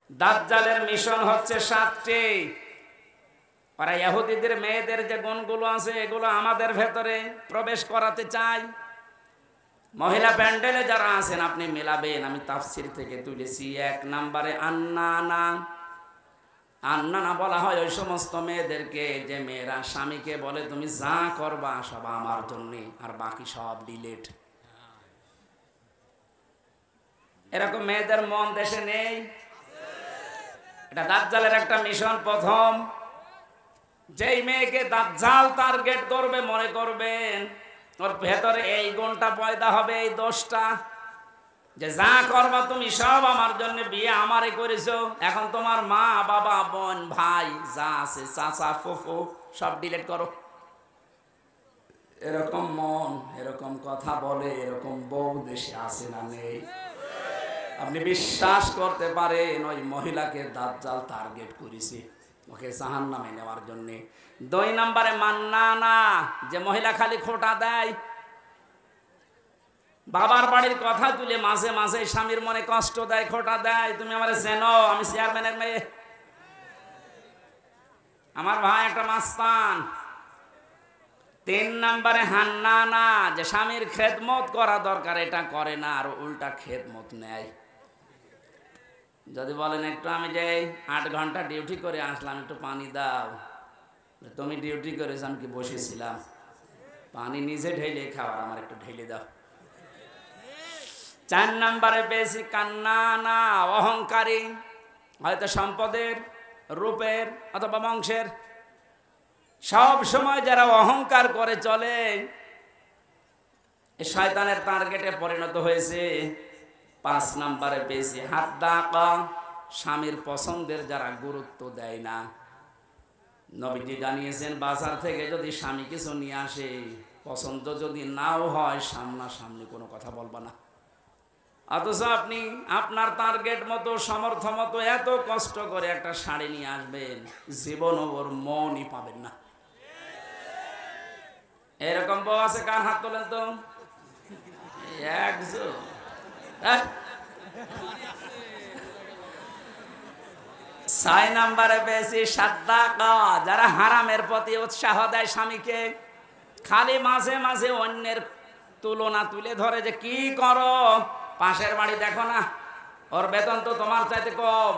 দাজ্জালের মিশন হচ্ছে 7টি। ওরা ইহুদিদের মেয়েদের যে গুণগুলো আছে এগুলো আমাদের ভেতরে প্রবেশ করাতে চায়। মহিলা প্যান্ডেলে যারা আছেন আপনি মেলাবেন, আমি তাফসির থেকে তুলেছি। 1 নম্বরে আন্নানা। আন্নানা বলা হয় ওই সমস্ত মেয়েদেরকে যে মেয়েরা স্বামীকে বলে তুমি যা করবা সব আমার জন্য, আর বাকি সব ডিলেট। এরকম মেয়েদের মন দেশে নেই। এটা দাজ্জালের একটা মিশন। প্রথম যেই মেয়েকে দাজ্জাল টার্গেট করবে মনে করবেন ওর ভেতরে এই গুণটা পয়দা হবে, এই দোষটা, যে যা করবা তুমি সব আমার জন্য, বিয়ে আমারে করেছো, এখন তোমার মা বাবা বোন ভাই যা আছে চাচা ফুফু সব ডিলিট করো। এরকম মন, এরকম কথা বলে, এরকম বউ দেশে আছে না নেই? আপনি বিশ্বাস করতে পারেন ওই মহিলাকে দাজ্জাল টার্গেট করেছে ওকে জাহান্নামে নেওয়ার জন্য। 2 নম্বরে মান্নানা, যে মহিলা খালি খোঁটা দেয়, বাবার বাড়ির কথা তুলে মাঝে মাঝে স্বামীর মনে কষ্ট দেয়, খোঁটা দেয়, তুমি আমারে চেনো, আমি চেয়ারম্যানের মেয়ে, আমার ভাই একটা মাস্তান। 3 নম্বরে হান্নানা, যে স্বামীর খেদমত করা দরকার এটা করে না, আর উল্টা খেদমত নেয়। যদি বলেন একটু আমি যে 8 ঘন্টা ডিউটি করে আসলাম, একটু পানি দাও, তুমি ডিউটি করেছ আমি কি বসেছিলাম? পানি নিজে ঢেলে খাবার, আমার একটু ঢেলে দাও। 4 নম্বরে বেশি কান্নানা, অহংকারী, হয়তো সম্পদের, রূপের অথবা বংশের। সব সময় যারা অহংকার করে চলে শয়তানের টার্গেটে পরিণত হয়েছে। 5 নম্বরে বেশি হাদ্দাকা, স্বামীর পছন্দের যারা গুরুত্ব দেয় না। নবীজি জানিয়েছেন বাজার থেকে যদি স্বামী কিছু নিয়ে আসে, পছন্দ যদি নাও হয় সামনাসামনি কোনো কথা বলবা না। অথচ আপনি আপনার টার্গেট মতো সমর্থ মতো এত কষ্ট করে একটা শাড়ি নিয়ে আসবেন, জীবনও ওর মনই পাবেন না। এরকম বউ আছে? কার হাত তোলেন তো। একজন। 6 নম্বরে বেশি সাদ্দাকা, যারা হারামের প্রতি উৎসাহ দেয় স্বামীকে, খালি মাঝে মাঝে অন্যের তুলনা তুলে ধরে, যে কি করো, পাশের বাড়ি দেখো না, ওর বেতন তো তোমার চাইতে কম।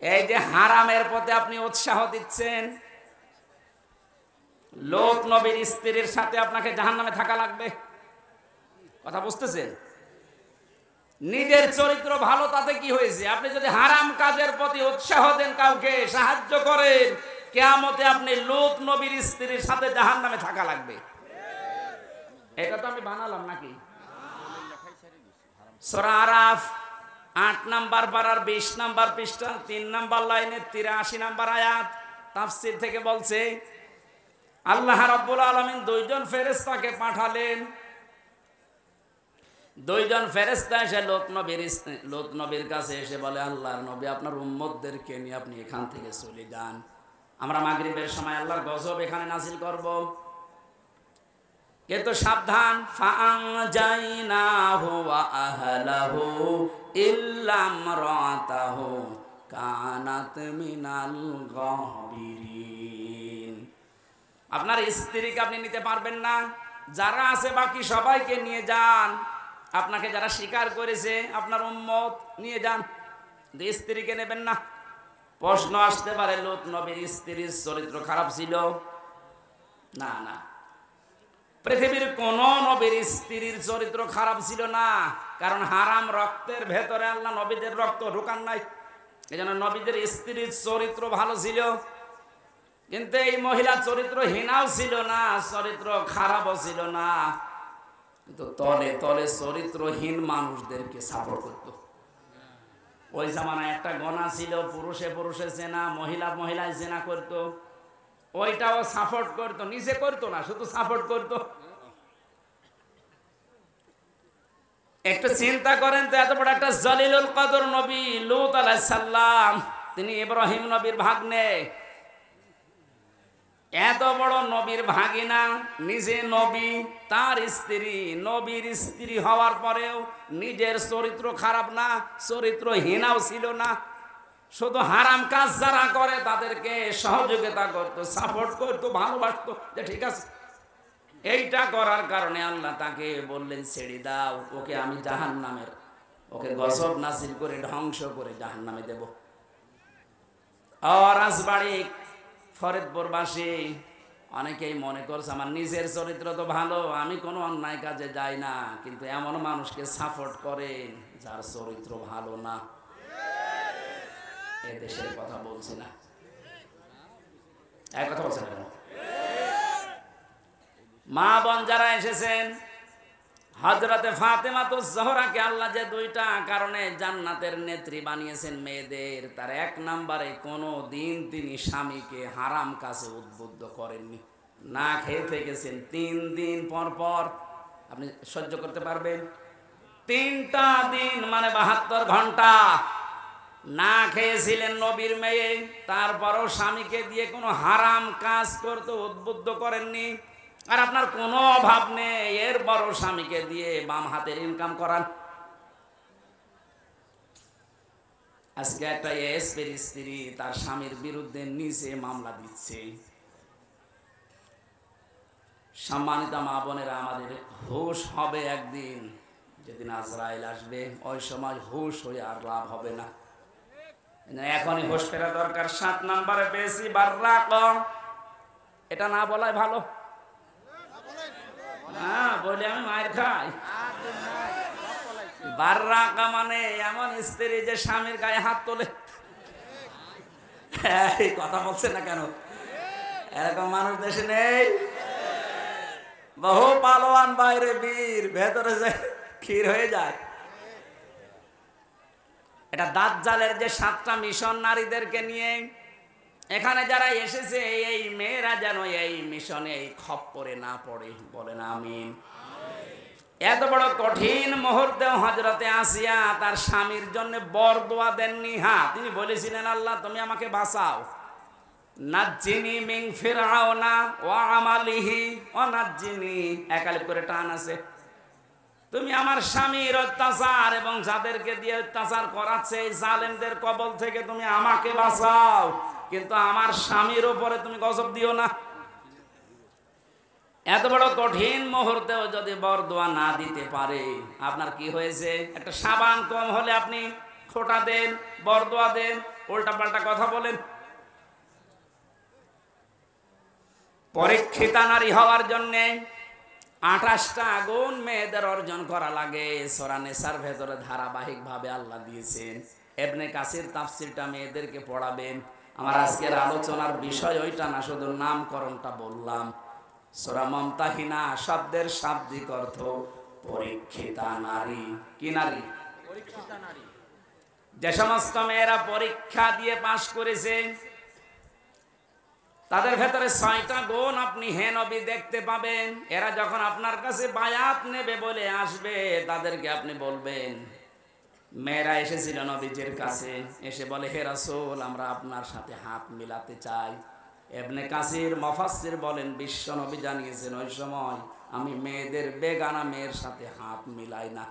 এই যে হারামের প্রতি আপনি উৎসাহ দিচ্ছেন, লোক নবীর স্ত্রীর সাথে আপনাকে জাহান্নামে থাকা লাগবে। কথা বুঝতেছেন? নিজের চরিত্র ভালো তাতে কি হয়েছে? আপনি যদি হারাম কাজের প্রতি উৎসাহ দেন, কাউকে সাহায্য করেন, কিয়ামতে আপনি লোক নবীর স্ত্রীর সাথে জাহান্নামে থাকা লাগবে। এটা তো আমি বানালাম নাকি? সূরা আরাফ 8 নম্বর পারার 20 নম্বর পৃষ্ঠা 3 নম্বর লাইনে 83 নম্বর আয়াত তাফসীর থেকে বলছে, আল্লাহ রাব্বুল আলামিন 2 জন ফেরেশতাকে পাঠালেন। 2 জন ফেরেশতা এসে লোত নবীর কাছে এসে বলে, আল্লাহর নবী আপনার উম্মতদেরকে নিয়ে আপনি এখান থেকে চলে যান, আমরা মাগরিবের সময় আল্লাহর গজব এখানে নাযিল করব। কিন্তু সাবধান, ফাআনজাইনাহু ওয়া আহলাহু ইল্লা ইমরাতাহু কানাত মিনাল গাবিরিন। আপনার স্ত্রীকে আপনি নিতে পারবেন না, যারা আছে বাকি সবাইকে নিয়ে যান। আপনাকে যারা স্বীকার করেছে আপনার উম্মত নিয়ে যান, স্ত্রীকে নেবেন না। প্রশ্ন আসতে পারে, লূত নবীর স্ত্রীর চরিত্র খারাপ ছিল? না না, পৃথিবীর কোন নবীর স্ত্রীর চরিত্র খারাপ ছিল না, কারণ হারাম রক্তের ভেতরে আল্লাহ নবীদের রক্ত ঢুকান নাই। এজন্য নবীদের স্ত্রীর চরিত্র ভালো ছিল। কিন্তু এই মহিলা চরিত্রহীনাও ছিল না, চরিত্র খারাপও ছিল না, কিন্তু তলে তলে চরিত্রহীন মানুষদেরকে সাপোর্ট করত। ওই জামানায় একটা গণা ছিল, পুরুষে পুরুষে জেনা, মহিলা মহিলায় জেনা করত, ওইটাও সাপোর্ট করত, নিজে করতো না, শুধু সাপোর্ট করত। একটু চিন্তা করেন তো, এত বড় একটা জলিলুল কদর নবী লূত আলাইহিস সালাম, তিনি ইব্রাহিম নবীর ভাগ্নে, এত বড় নবীর ভাগিনা, নিজে নবী, তার স্ত্রী, নবীর স্ত্রী হওয়ার পরেও নিজের চরিত্র খারাপ না, চরিত্রহীনাও ছিল না। শুধু হারাম কাজ যারা করে তাদেরকে সহযোগিতা করতো, সাপোর্ট করতো, ভালোবাসতো, যে ঠিক আছে। এইটা করার কারণে আল্লাহ তাকে বললেন ছেড়ে দাও, ওকে আমি জাহান্নামের, ওকে গজব নাজিল করে ধ্বংস করে জাহান্নামে দেব। আর রাজবাড়ি ফরিদপুরবাসী অনেকেই মনে করছে আমার নিজের চরিত্র তো ভালো, আমি কোনো অন্যায় কাজে যাই না, কিন্তু এমন মানুষকে সাপোর্ট করে যার চরিত্র ভালো না। এ দেশের কথা বলছি না, এক কথা বলছেন কেন? মা বোন যারা এসেছেন, হযরতে ফাতেমাতুজ জোহরাকে আল্লাহ যে দুইটা কারণে জান্নাতের নেত্রী বানিয়েছেন মেয়েদের, তার এক নম্বরে কোনো দিন তিনি স্বামীকে হারাম কাজে উদ্বুদ্ধ করেননি। না খেয়ে থেকেছেন 3 দিন পর পর, আপনি সহ্য করতে পারবেন? 3টা দিন মানে 72 ঘন্টা না খেয়েছিলেন নবীর মেয়ে, তারপরও স্বামীকে দিয়ে কোনো হারাম কাজ করতে উদ্বুদ্ধ করেননি। আর আপনার কোনো অভাব নেই, এরপরও স্বামীকে দিয়ে বাম হাতের ইনকাম করান। আজকে একটা এসপির স্ত্রী তার স্বামীর বিরুদ্ধে নিজে মামলা দিচ্ছে। সম্মানিত মা বোনেরা, আমাদের হুঁশ হবে একদিন, যেদিন আজরাইল আসবে, ওই সময় হুঁশ হয়ে আর লাভ হবে না। এখনই হুঁশ ফেরা দরকার। 7 নম্বরে বেশি বাররাক, এটা না বলাই ভালো। হ্যাঁ, বলে আমি মায়ের খাই। বাররাকা মানে এমন স্ত্রী যে স্বামীর গায়ে হাত তোলে। এই কথা বলছে না কেন? এরকম মানুষ দেশে নেই? বহু পালোয়ান বাইরে বীর, ভেতরে যায় ক্ষীর হয়ে যায়। এটা দাজ্জালের যে 7টা মিশন নারীদেরকে নিয়ে, এখানে যারা এসেছে এই মেয়েরা যেন এই মিশনে এই খপ্পরে না পড়ে, বলেন আমিন। এত বড় কঠিন মুহূর্তে হযরতে আসিয়া তার স্বামীর জন্য বরদোয়া দেননি। হ্যাঁ, তিনি বলেছিলেন আল্লাহ তুমি আমাকে বাঁচাও, নাজ্জিনি মিন ফিরআউনা ওয়া আমালিহি ওয়া নাজ্জিনি, একালিপ করে টান আছে। তুমি আমার স্বামীর অত্যাচার এবং যাদেরকে দিয়ে অত্যাচার করাচ্ছে এই জালেমদের কবল থেকে তুমি আমাকে বাঁচাও, কিন্তু আমার স্বামীর উপরে তুমি গজব দিও না। এত বড় কঠিন মুহূর্তেও যদি বরদোয়া না দিতে পারে, আপনার কি হয়েছে? একটা সাবান কম হলে আপনি খোঁটা দেন, বরদোয়া দেন, উল্টা পাল্টা কথা বলেন। পরীক্ষিতা নারী হওয়ার জন্য 28টা গুণ মেয়েদের অর্জন করা লাগে। সূরা নিসার ভেতরে ধারাবাহিকভাবে আল্লাহ দিয়েছেন। ইবনে কাসির তাফসীরটা মেয়েদেরকে পড়াবেন। আমার আজকের আলোচনার বিষয় ওইটা না, শুধু নামকরণটা বললাম। সূরা মুমতাহিনা শব্দের শাব্দিক অর্থ পরীক্ষিতা নারী। কি নারী? পরীক্ষিতা নারী। যে সমস্ত মেয়েরা পরীক্ষা দিয়ে পাশ করেছে তাদের ভেতরে 6টা গুণ আপনি হে নবী দেখতে পাবেন। এরা যখন আপনার কাছে বায়াত নেবে বলে আসবে, তাদেরকে আপনি বলবেন, মেয়েরা এসেছিল নবীজির কাছে, এসে বলে হে রাসূল আমরা আপনার সাথে হাত মিলাতে চাই। ইবনে কাসির মুফাসসির বলেন বিশ্ব নবী জানিয়েছেন ওই সময় আমি মেয়েদের বেগানা মেয়ের সাথে হাত মিলাই না।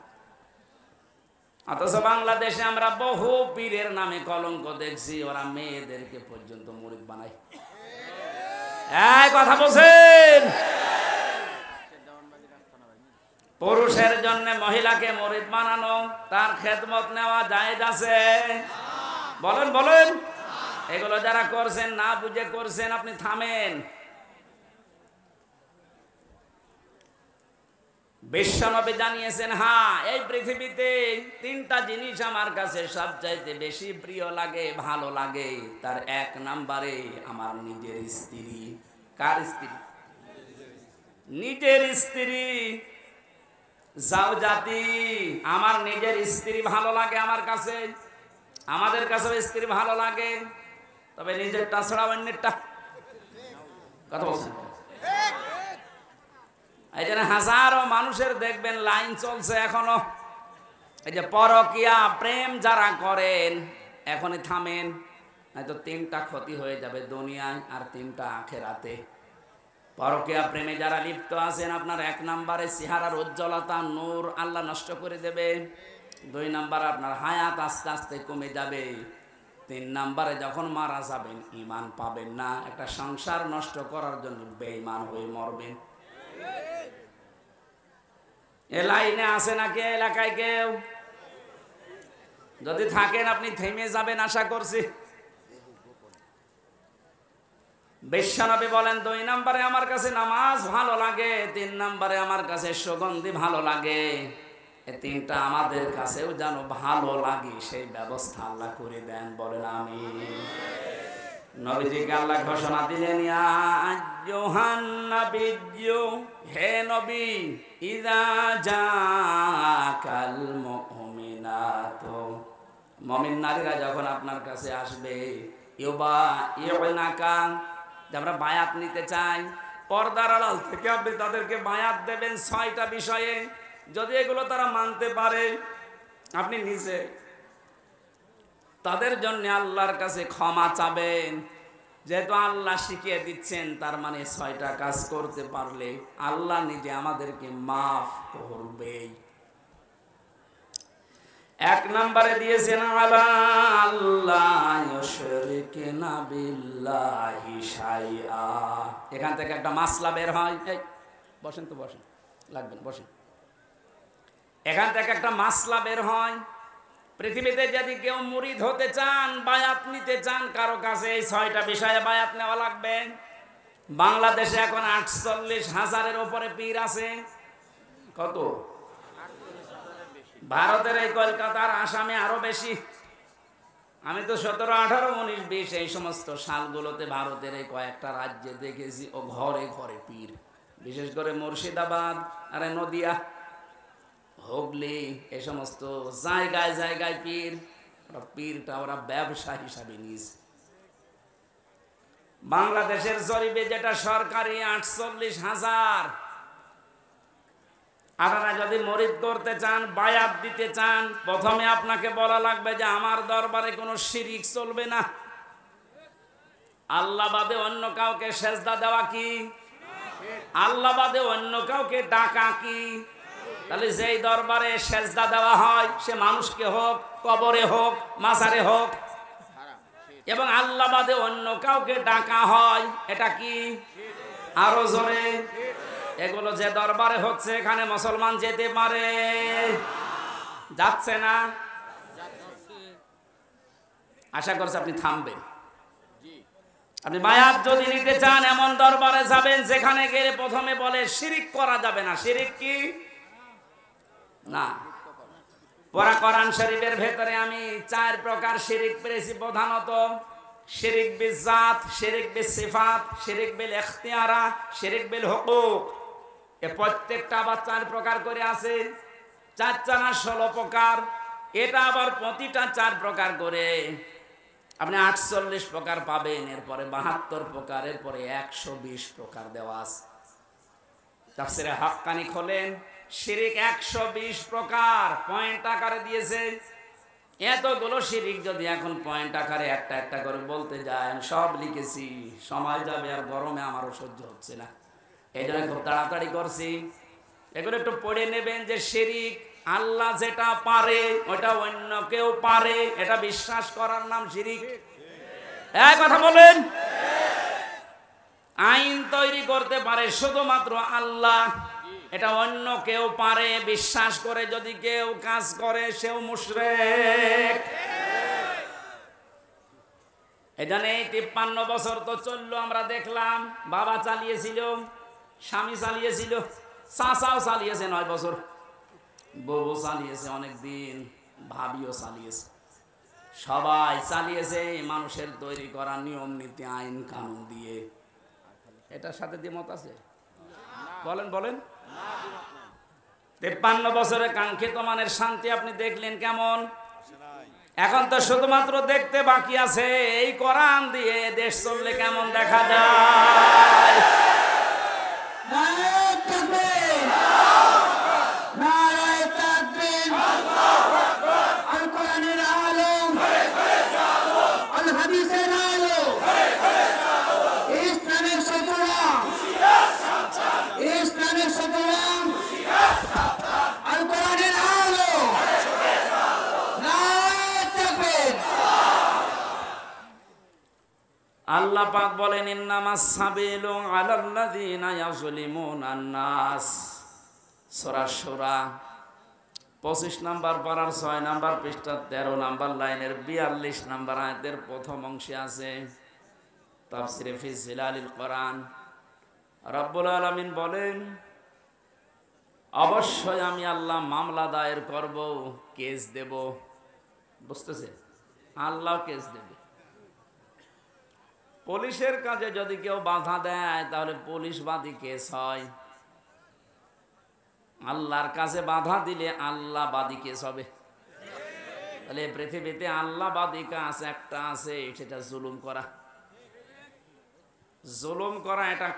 অথচ বাংলাদেশে আমরা বহু পীরের নামে কলঙ্ক দেখছি, ওরা মেয়েদেরকে পর্যন্ত মুরিদ বানায়। এই কথা বলছেন? পুরুষের জন্য মহিলাকে মুরিদ বানানো, তার খেদমত নেওয়া জায়েজ আছে? বলেন বলেন। এগুলো যারা করছেন না বুঝে করছেন, আপনি থামেন। বিশ্বনবী জানিয়েছেন হ্যাঁ এই পৃথিবীতে 3টা জিনিস আমার কাছে সবচাইতে বেশি প্রিয় লাগে, ভালো লাগে। তার 1 নম্বরে আমার নিজের স্ত্রী। কার স্ত্রী? নিজের স্ত্রী। জাওজাতি, আমার নিজের স্ত্রী ভালো লাগে আমার কাছে, আমাদের কাছে স্ত্রী ভালো লাগে, তবে নিজেরটা ছাড়া অন্যেরটা। কথা বলছেন? এই জন্য হাজারো মানুষের দেখবেন লাইন চলছে এখনো। এই যে পরকিয়া প্রেম যারা করেন এখনই থামেন, নয়তো 3টা ক্ষতি হয়ে যাবে দুনিয়ায় আর 3টা আখিরাতে। পরকীয়া প্রেমে যারা লিপ্ত আছেন, আপনার 1 নম্বরে চেহারার উজ্জ্বলতা নূর আল্লাহ নষ্ট করে দেবে। 2 নম্বর আপনার হায়াত আস্তে আস্তে কমে যাবে। 3 নম্বরে যখন মারা যাবেন ঈমান পাবেন না, একটা সংসার নষ্ট করার জন্য বেঈমান হয়ে মরবেন। এ লাইনে আছে নাকি এলাকায় কেউ? যদি থাকেন আপনি থেমে যাবেন আশা করছি। বিশ্বনবী বলেন 2 নম্বরে আমার কাছে নামাজ ভালো লাগে, 3 নম্বরে আমার কাছে সুগন্ধি ভালো লাগে। এই 3টা আমাদের কাছেও যেন ভালো লাগে, সেই ব্যবস্থা আল্লাহ করে দেন। বলেন আমিন। নবীজিকে আল্লাহ ঘোষণা দিলেন, ইয়া আইয়ুহান নাবিয়্যু, হে নবী, ইযা জাকাল মুমিনাতু, মুমিন নারীরা যখন আপনার কাছে আসবে, ইউবাইউনাকা, আমরা বায়াত নিতে চাই, পর্দার আড়াল থেকে আপনি তাদেরকে বায়াত দেবেন 6টা বিষয়ে। যদি এগুলো তারা মানতে পারে, আপনি নিজে তাদের জন্য আল্লাহর কাছে ক্ষমা চাবেন। যেহেতু আল্লাহ শিখিয়ে দিচ্ছেন, তার মানে 6টা কাজ করতে পারলে আল্লাহ নিজে আমাদেরকে মাফ করবে। 1 নম্বরে দিয়েছেন আলা আল্লাহ ইউশরিকুনা বিল্লাহি শাইআ। এখান থেকে একটা মাসলা বের হয়। এই বসেন তো, বসেন, লাগবেন, বসেন। এখান থেকে একটা মাসলা বের হয়। পৃথিবীতে যদি কেউ মুরিদ হতে চান, বায়াত নিতে চান কারো কাছে, এই 6টা বিষয়ে বায়াত নেওয়া লাগবে। বাংলাদেশে এখন 48,000-এর উপরে পীর আছে। কত? ভারতের এই কলকাতার, আসামে আরো বেশি। আমি তো 17, 18, 19, 20 এই সমস্ত সালগুলোতে ভারতের এই কয়েকটা রাজ্যে দেখেছি ও ঘরে ঘরে পীর। বিশেষ করে মুর্শিদাবাদ আর নদিয়া, হুগলি, এই সমস্ত জায়গায় জায়গায় পীর। পীরটা ওরা ব্যবসা হিসাবে নিয়েছে। বাংলাদেশের জরিপে যেটা সরকারি 48,000। আপনারা যদি মুরিদ করতে চান, বায়াত দিতে চান, প্রথমে আপনাকে বলা লাগবে যে আমার দরবারে কোনো শিরিক চলবে না। আল্লাহ বাদে অন্য কাউকে সেজদা দেওয়া কি? আল্লাহ বাদে অন্য কাউকে ডাকা কি? তাহলে যেই দরবারে সেজদা দেওয়া হয়, সে মানুষকে হোক, কবরে হোক, মাজারে হোক, এবং আল্লাহ বাদে অন্য কাউকে ডাকা হয়, এটা কি? আরো জোরে। এগুলো যে দরবারে হচ্ছে, এখানে মুসলমান যেতে পারে? যাচ্ছে না? আশা করছি আপনি থামবেন। আপনি বায়াত যদি নিতে চান, এমন দরবারে যাবেন যেখানে গেলে প্রথমে বলে শিরিক করা যাবে না। শিরিক কি? না। পুরা কোরআন শরীফের ভেতরে আমি 4 প্রকার শিরিক পেয়েছি প্রধানত। শিরিক বিল জাত, শিরিক বিল সিফাত, শিরিক বিল ইখতিয়ারা, শিরিক বিল হুকুক। এ প্রত্যেকটা আবার 4 প্রকার করে আছে। 4 4 16 প্রকার। এটা আবার প্রতিটা 4 প্রকার করে আপনি 48 প্রকার পাবেন। এরপরে 72 প্রকার, এরপরে 120 প্রকার দেওয়া আছে। তাফসীরে হাক্কানি খোলেন, শিরিক 120 প্রকার পয়েন্ট আকারে দিয়েছে। এতগুলো শিরিক যদি এখন পয়েন্ট আকারে একটা একটা করে বলতে যায়, আমি সব লিখেছি, সময় যাবে, আর গরমে আমারও সহ্য হচ্ছে না। এই জন্য খুব তাড়াতাড়ি করছি। এগুলো একটু পড়ে নেবেন যে শিরিক, আল্লাহ যেটা পারে ওটা অন্য কেউ পারে, এটা বিশ্বাস করার নাম শিরিক। এক কথা বলেন। আইন তৈরি করতে পারে শুধুমাত্র আল্লাহ, এটা অন্য কেউ পারে বিশ্বাস করে যদি কেউ কাজ করে, সেও মুশরিক। এখানে 53 বছর তো চললো, আমরা দেখলাম। বাবা চালিয়েছিল, স্বামী চালিয়েছিল, চাচাও চালিয়েছে 9 বছর, বউ চালিয়েছে অনেক দিন, ভাবিও চালিয়েছে, সবাই চালিয়েছে মানুষের তৈরি করা নিয়ম নীতি, আইন কানুন দিয়ে। এটার সাথে দ্বিমত আছে? বলেন বলেন। 53 বছরে কাঙ্ক্ষিত মানের শান্তি আপনি দেখলেন কেমন? এখন তো শুধুমাত্র দেখতে বাকি আছে, এই কোরআন দিয়ে দেশ চললে কেমন দেখা যায়। আল্লাহ পাক বলেন ইন্নামাস সাবিলু আলাল্লাযিনা ইয়াযলিমুনান নাস। সূরা শূরা 25 নম্বর পারার 6 নম্বর পৃষ্ঠা 13 নম্বর লাইনের 42 নম্বর আয়াতের প্রথম অংশে আছে তাফসিরে ফি জিলালিল কোরআন। রব্বুল আলামিন বলেন অবশ্যই আমি আল্লাহ মামলা দায়ের করব, কেস দেব। বুঝতেছে? আল্লাহ কেস দেবে। পুলিশের কাজে যদি কেউ বাধা দেয় তাহলে পুলিশ বাদী কেস হয়। আল্লাহর কাছে বাধা দিলে আল্লাহ বাদী কেস হবে। তাহলে পৃথিবীতে আল্লাহ বাদী কাজ একটা আছে, সেটা জুলুম করা। জুলুম করা এটা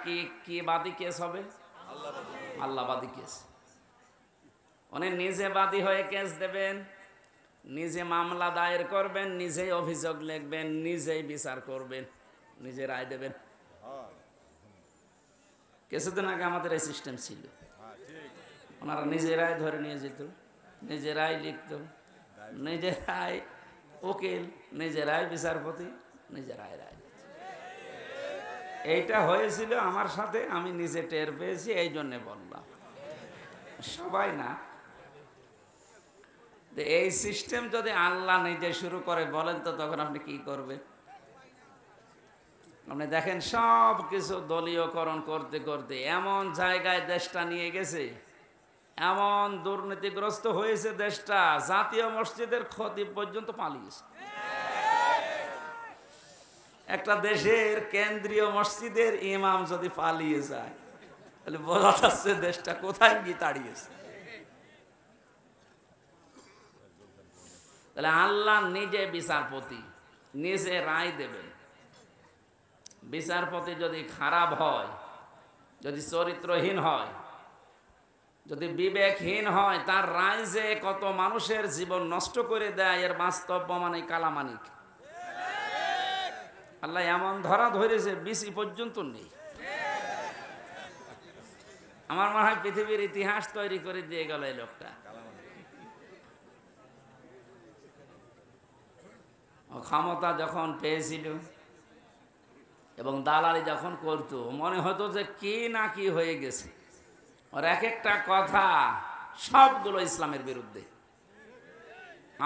কি বাদী কেস হবে? আল্লাহ বাদী কেস। উনি নিজে বাদী হয়ে কেস দেবেন, নিজে মামলা দায়ের করবেন, নিজেই অভিযোগ লিখবেন, নিজেই বিচার করবেন, নিজে রায় দেবেন। কিছুদিন আগে আমাদের এই সিস্টেম ছিল, ওনারা নিজেরাই ধরে নিয়ে যেত, নিজেরাই লিখত, নিজেরাই উকিল, নিজেরাই বিচারপতি, নিজেরাই রায় দিত। এইটা হয়েছিল আমার সাথে, আমি নিজে টের পেয়েছি, এই জন্যে বললাম। সবাই না, এই সিস্টেম যদি আল্লাহ নিজে শুরু করে বলেন তো তখন আপনি কি করবেন? আপনি দেখেন সব কিছু দলীয়করণ করতে করতে এমন জায়গায় দেশটা নিয়ে গেছে, এমন দুর্নীতিগ্রস্ত হয়েছে দেশটা, জাতীয় মসজিদের খতিব পর্যন্ত পালিয়েছে। একটা দেশের কেন্দ্রীয় মসজিদের ইমাম যদি পালিয়ে যায় তাহলে বোঝা যাচ্ছে দেশটা কোথায় গিয়ে দাঁড়িয়েছে। তাহলে আল্লাহ নিজে বিচারপতি, নিজে রায় দেবেন। বিচারপতি যদি খারাপ হয়, যদি চরিত্রহীন হয়, যদি বিবেকহীন হয়, তার রায় যে কত মানুষের জীবন নষ্ট করে দেয় এর বাস্তব প্রমাণ এই কালামানিক। আল্লাহ এমন ধরা ধরেছে বিসি পর্যন্ত নেই। আমার মনে হয় পৃথিবীর ইতিহাস তৈরি করে দিয়ে গেল এই লোকটা। ক্ষমতা যখন পেয়েছিল এবং দালালি যখন করতো, মনে হতো যে কি না কি হয়ে গেছে। ওর এক একটা কথা সবগুলো ইসলামের বিরুদ্ধে,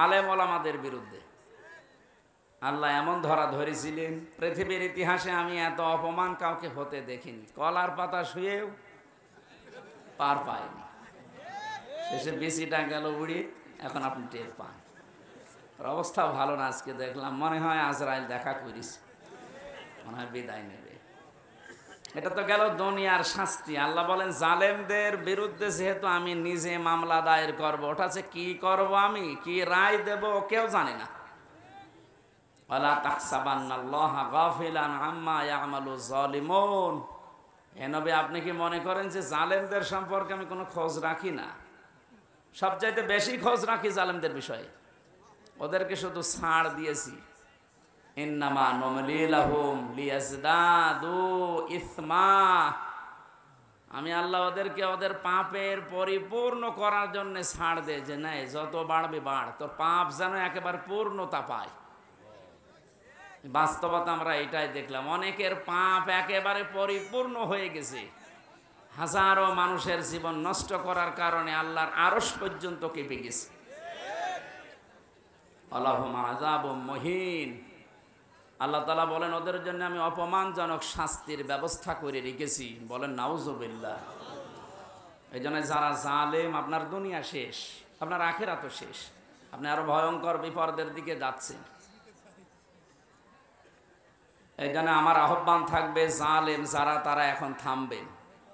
আলেম ওলামাদের বিরুদ্ধে। আল্লাহ এমন ধরা ধরেছিলেন, পৃথিবীর ইতিহাসে আমি এত অপমান কাউকে হতে দেখিনি। কলার পাতা শুয়েও পার পায়নি। শেষে বিসিটা গেল উড়িয়ে, এখন আপনি টের পান। অবস্থা ভালো না। আজকে দেখলাম মনে হয় আজরাইল দেখা করিস, মনে হয় বিদায় নেবে। এটা তো গেল দুনিয়ার শাস্তি। আল্লাহ বলেন জালেমদের বিরুদ্ধে যেহেতু আমি নিজে মামলা দায়ের করব, ওটা যে কি করব, আমি কি রায় দেব কেউ জানে না। ওয়ালা তাহসাবান্নাল্লাহা গাফিলান আম্মা ইয়ামালু যালিমুন। হে নবী, আপনি কি মনে করেন যে জালেমদের সম্পর্কে আমি কোনো খোঁজ রাখি না? সবচাইতে বেশি খোঁজ রাখি জালেমদের বিষয়ে। ওদেরকে শুধু ছাড় দিয়েছি। ইন্নামা নুমলি লাহুম লিয়াজদাদু ইসমা। আমি আল্লাহ ওদেরকে ওদের পাপের পরিপূর্ণ করার জন্য ছাড় দেয়, যে নাই যত বাড়বে বাড়, তোর পাপ যেন একেবারে পূর্ণতা পায়। বাস্তবতা আমরা এটাই দেখলাম, অনেকের পাপ একেবারে পরিপূর্ণ হয়ে গেছে। হাজারো মানুষের জীবন নষ্ট করার কারণে আল্লাহর আরশ পর্যন্ত কেঁপে গেছে। আল্লাহুম আযাবুম মুহিন। আল্লাহ তাআলা বলেন ওদের জন্য আমি অপমানজনক শাস্তির ব্যবস্থা করে রেখেছি। বলেন নাউজুবিল্লাহ। এই জন্য যারা জালেম, আপনার দুনিয়া শেষ, আপনার আখিরাতও শেষ। আপনি আরো ভয়ঙ্কর বিপদের দিকে যাচ্ছেন। এই জন্য আমার আহ্বান থাকবে, জালেম যারা তারা এখন থামবেন।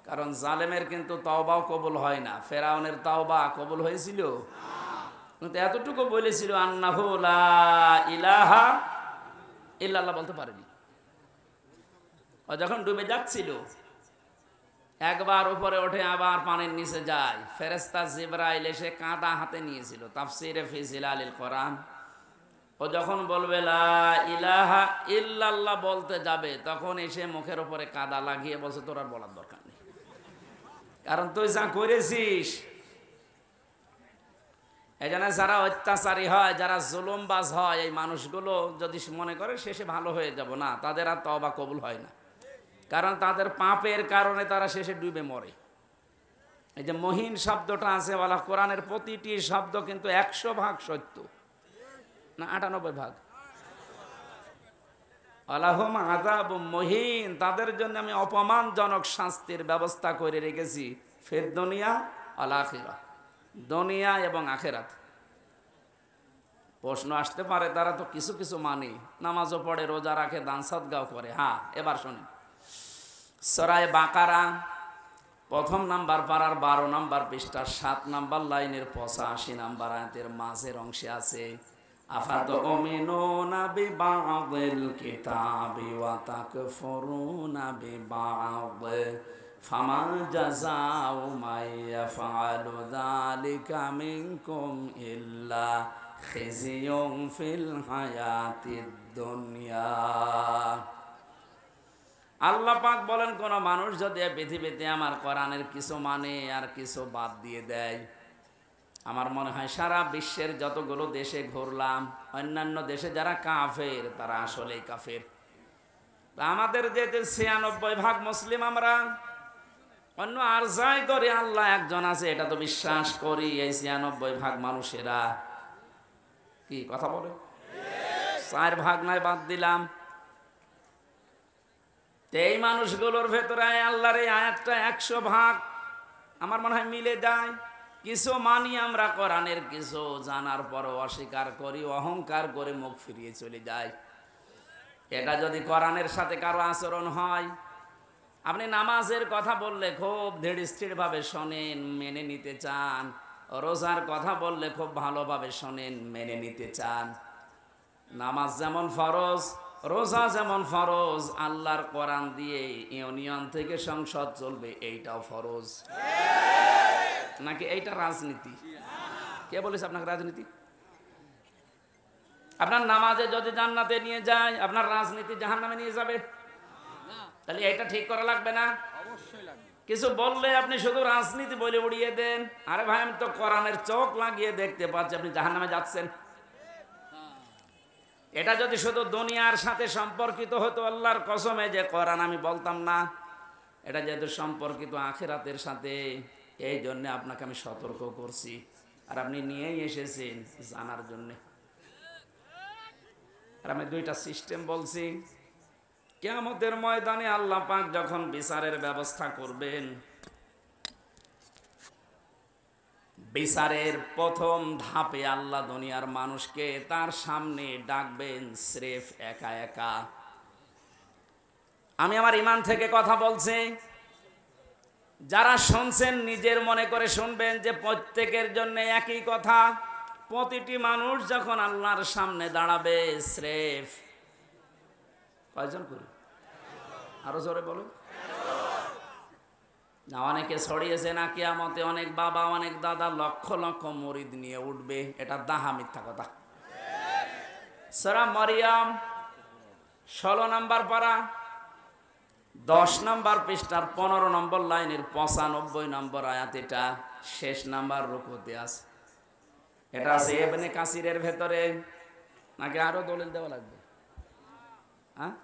কারণ জালেমের কিন্তু তওবাও কবুল হয় না। ফেরাউনের তওবা কবুল হয়েছিল, কিন্তু এতটুকু বলেছিল আন্নাহু লা ইলাহা ইল্লাল্লাহ বলতে পারেনি। ও যখন ডুবে যাচ্ছিল, একবার উপরে ওঠে আবার পানির নিচে যায়। ফেরেশতা জিবরাইল এসে কাঁদা হাতে নিয়েছিল। তাফসিরে ফি জিলালিল কোরআন। ও যখন বলবে লা ইলাহা ইল্লাল্লাহ বলতে যাবে, তখন এসে মুখের উপরে কাদা লাগিয়ে বলছে তোর আর বলার দরকার নেই, কারণ তুই যা করেছিস এই জন্য যারা অত্যাচারী হয়, যারা জুলুমবাজ হয়, এই মানুষগুলো যদি মনে করে শেষে ভালো হয়ে যাব, না, তাদের আর তওবা কবুল হয় না। কারণ তাদের পাপের কারণে তারা শেষে ডুবে মরে। এই যে মহিন শব্দটা আছে বলা, কোরআনের প্রতিটি শব্দ কিন্তু 100% সত্য, না 98%। আলাহুম আযাবুম মুহিন, তাদের জন্য আমি অপমানজনক শাস্তির ব্যবস্থা করে রেখেছি, ফিদ দুনিয়া ওয়াল আখিরাহ, দুনিয়া এবং আখিরাত। প্রশ্ন আসতে পারে, তারা তো কিছু কিছু মানে, নামাজও পড়ে, রোজা রাখে, দান সদকাও করে। হ্যাঁ, এবার শুনুন, সূরা বাকারা প্রথম নাম্বার পারার 12 নাম্বার পৃষ্ঠার 7 নাম্বার লাইনের 85 নাম্বার আয়াতের মাঝের অংশে আছে, আফাতুমিনুনা বিবাদিল কিতাবি ওয়া তাকফুরুনা বিবাদ ফামা জাযাউ মান ইয়াফআলু যালিকা মিনকুম ইল্লা খিজিয়ুন ফিল হায়াতিদ দুনিয়া। আল্লাহ পাক বলেন, কোন মানুষ যদি পৃথিবীতে আমার কোরআনের কিছু মানে আর কিছু বাদ দিয়ে দেয়, আমার মনে হয় সারা বিশ্বের যতগুলো দেশে ঘুরলাম, অন্যান্য দেশে যারা কাফের তারা আসলেই কাফের। আমাদের যে 96% মুসলিম, আমরা অন্য আর যাই করে আল্লাহ একজন আছে এটা তো বিশ্বাস করি, এই 96% মানুষেরা কি কথা বলে, 4% নয় বাদ দিলাম। এই মানুষগুলোর ভেতরে আল্লাহর এই আয়াতটা 100% আমার মনে হয় মিলে যায়। কিছু মানি আমরা কোরআনের, কিছু জানার পরও অস্বীকার করি, অহংকার করে মুখ ফিরিয়ে চলে যায়। এটা যদি কোরআনের সাথে কারো আচরণ হয়, আপনি নামাজের কথা বললে খুব ধীরস্থিরভাবে শোনেন, মেনে নিতে চান, রোজার কথা বললে খুব ভালোভাবে শোনেন, মেনে নিতে চান। নামাজ যেমন ফরজ, রোজা যেমন ফরজ, আল্লাহর কোরআন দিয়ে ইউনিয়ন থেকে সংসদ চলবে, এইটাও ফরজ। নাকি এইটা রাজনীতি? কে বলেছে আপনাকে রাজনীতি? আপনার নামাজে যদি জান্নাতে নিয়ে যায়, আপনার রাজনীতি জাহান্নামে নিয়ে যাবে। তাহলে এটা ঠিক করা লাগবে না? কিছু বললে আপনি শুধু রাজনীতি বলে উড়িয়ে দেন। আরে ভাই, আমি তো কোরআনের চোখ লাগিয়ে দেখতে পাচ্ছি আপনি জাহান্নামে যাচ্ছেন। এটা যদি শুধু দুনিয়ার সাথে সম্পর্কিত হতো, আল্লাহর কসমে যে কোরআন আমি বলতাম না। এটা যেহেতু সম্পর্কিত আখিরাতের সাথে, এই জন্য আপনাকে আমি সতর্ক করছি, আর আপনি নিয়েই এসেছেন জানার জন্য। আর আমি দুইটা সিস্টেম বলছি। কিয়ামতের ময়দানে আল্লাহ পাক যখন বিচারের ব্যবস্থা করবেন, বিচারের প্রথম ধাপে আল্লাহ দুনিয়ার মানুষকে তার সামনে ডাকবেন স্রেফ একা একা। আমি আমার ঈমান থেকে কথা বলছি, যারা শুনছেন নিজের মনে করে শুনবেন যে প্রত্যেকের জন্য একই কথা। প্রতিটি মানুষ যখন আল্লাহর সামনে দাঁড়াবে, স্রেফ কয়জন করে? আরো জোরে বলুন না। অনেকে ছড়িয়েছে না কিয়ামতে অনেক বাবা অনেক দাদা লক্ষ লক্ষ মুরিদ নিয়ে উঠবে, এটা দাহা মিথ্যা কথা। সূরা মারিয়াম 16 নম্বর পারা 10 নম্বর পৃষ্ঠার 15 নম্বর লাইনের 95 নম্বর আয়াত, এটা শেষ নাম্বার রুকুতে আছে। এটা আছে ইবনে কাসিরের ভেতরে, নাকি আরো দলিল দেওয়া লাগবে? হ্যাঁ,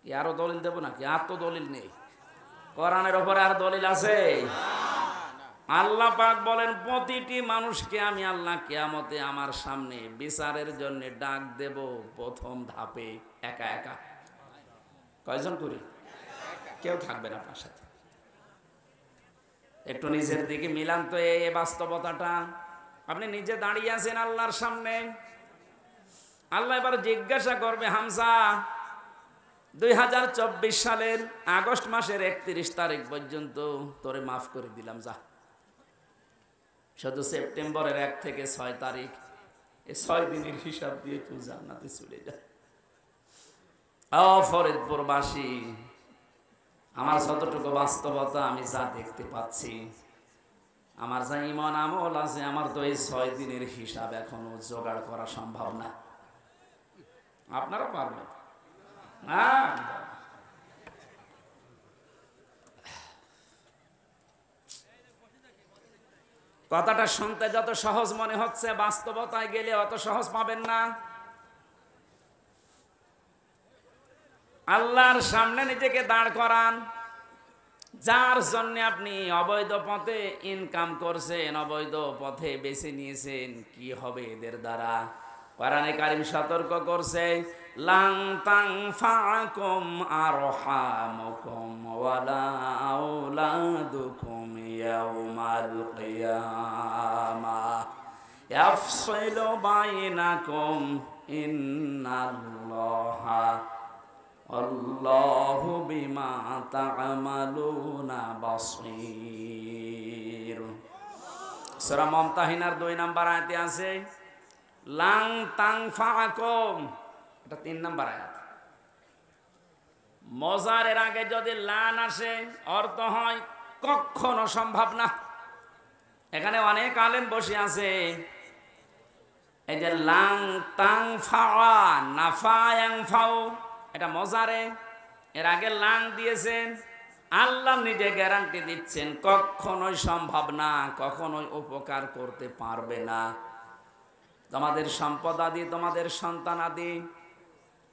কি আরো দলিল দেবো নাকি? আর তো দলিল নেই, কোরআনের উপরে আর দলিল আছে? আল্লাহ পাক বলেন, প্রতিটি মানুষকে আমি আল্লাহ কিয়ামতে আমার সামনে বিচারের জন্য ডাক দেব প্রথম ধাপে একা একা। কয়জন করি? কেউ থাকবে না আপনার সাথে। একটু নিজের দিকে মিলান তো এই বাস্তবতাটা। আপনি নিজে দাঁড়িয়ে আছেন আল্লাহর সামনে, আল্লাহ এবার জিজ্ঞাসা করবে, হামজা 2024 সালের আগস্ট মাসের 31 তারিখ পর্যন্ত তোরে মাফ করে দিলাম, যা। শুধু সেপ্টেম্বরের 1 থেকে 6 তারিখ, এই 6 দিনের হিসাব দিয়ে তুই জান্নাতে চলে যা। ফরিদপুরবাসী, আমার যতটুকু বাস্তবতা আমি যা দেখতে পাচ্ছি, আমার যা ঈমান আমল আছে, আমার তো এই 6 দিনের হিসাব এখনো জোগাড় করা সম্ভব না। আপনারা পারবেন না? কথাটা শুনতে যত সহজ মনে হচ্ছে, বাস্তবতায় গেলে অত সহজ পাবেন না। আল্লাহর সামনে নিজেকে দাঁড় করান, যার জন্য আপনি অবৈধ পথে ইনকাম করছেন, অবৈধ পথে বেছে নিয়েছেন, কি হবে এদের দ্বারা? কোরআনে কারীম সতর্ক করছে, লাং তানফাকুম আরহামুকুম ওয়ালা আওলাদুকুম ইয়াউমাল কিয়ামাহ ইয়াফসিলু বাইনাকুম ইন্নাল্লাহা আল্লাহু বিমা তা'মালুনা বাসীর। সূরা মুমতাহিনার 2 নম্বর আয়াতে আছে লাং তানফাকুম, এটা 3 নম্বর আয়াত। মজারের আগে যদি লান আসে অর্থ হয় কখনো সম্ভব না। এখানে অনেক আলেম বসে আছে, এই যে লাং তানফা নাফায়াং ফাও, এটা মজারে, এর আগে লাং দিয়েছেন। আল্লাহ নিজে গ্যারান্টি দিচ্ছেন কখনোই সম্ভব না, কখনোই উপকার করতে পারবে না। তোমাদের সম্পদ আদি, তোমাদের সন্তান আদি,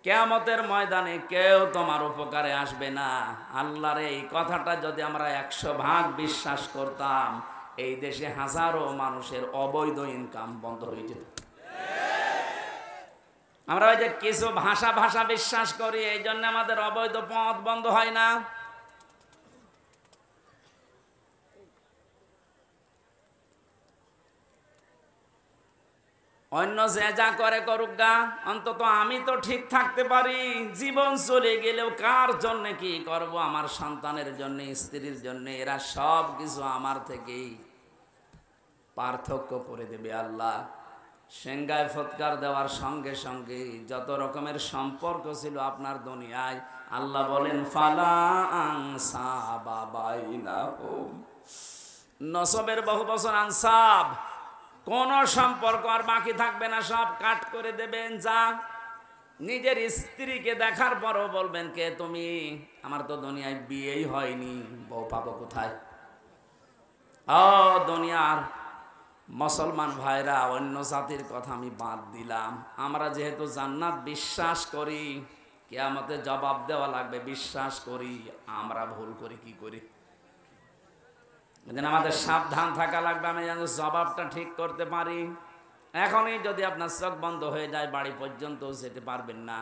কিয়ামতের ময়দানে কেউ তোমার উপকারে আসবে না। আল্লাহর এই কথাটা যদি আমরা 100 ভাগ বিশ্বাস করতাম, এই দেশে হাজারো মানুষের অবৈধ ইনকাম বন্ধ হয়ে যেত। আমরা ওই যে কিছু ভাষা বিশ্বাস করি, এই জন্য আমাদের অবৈধ পথ বন্ধ হয় না। অন্য যে যা করে করুক গা, অন্তত আমি তো ঠিক থাকতে পারি। জীবন চলে গেলেও কার জন্য কি করব? আমার সন্তানের জন্য, স্ত্রীর জন্য। এরা সব কিছু আমার থেকেই পার্থক্য করে দেবে আল্লাহ। সেঙ্গায় ফৎকার দেওয়ার সঙ্গে সঙ্গে যত রকমের সম্পর্ক ছিল আপনার দুনিয়ায়, আল্লাহ বলেন ফালা আনসাবা বাইনাহুম। নসবের বহু বছর আনসাব, কোন সম্পর্ক আর বাকি থাকবে না, সব কাট করে দেবেন। যা নিজের স্ত্রীকে দেখার পরও বলবেন কে তুমি? আমার তো দুনিয়ায় বিয়েই হয়নি, বউ পাবো কোথায়? ও দুনিয়ার মুসলমান ভাইরা, অন্য জাতির কথা আমি বাদ দিলাম। আমরা যেহেতু জান্নাত বিশ্বাস করি, কিয়ামতে জবাব দেওয়া লাগবে বিশ্বাস করি, আমরা ভুল করি কি করি? আমাদের সাবধান থাকা লাগবে, আমি যেন জবাবটা ঠিক করতে পারি। এখনই যদি আপনার চোখ বন্ধ হয়ে যায়, বাড়ি পর্যন্ত যেতে পারবেন না।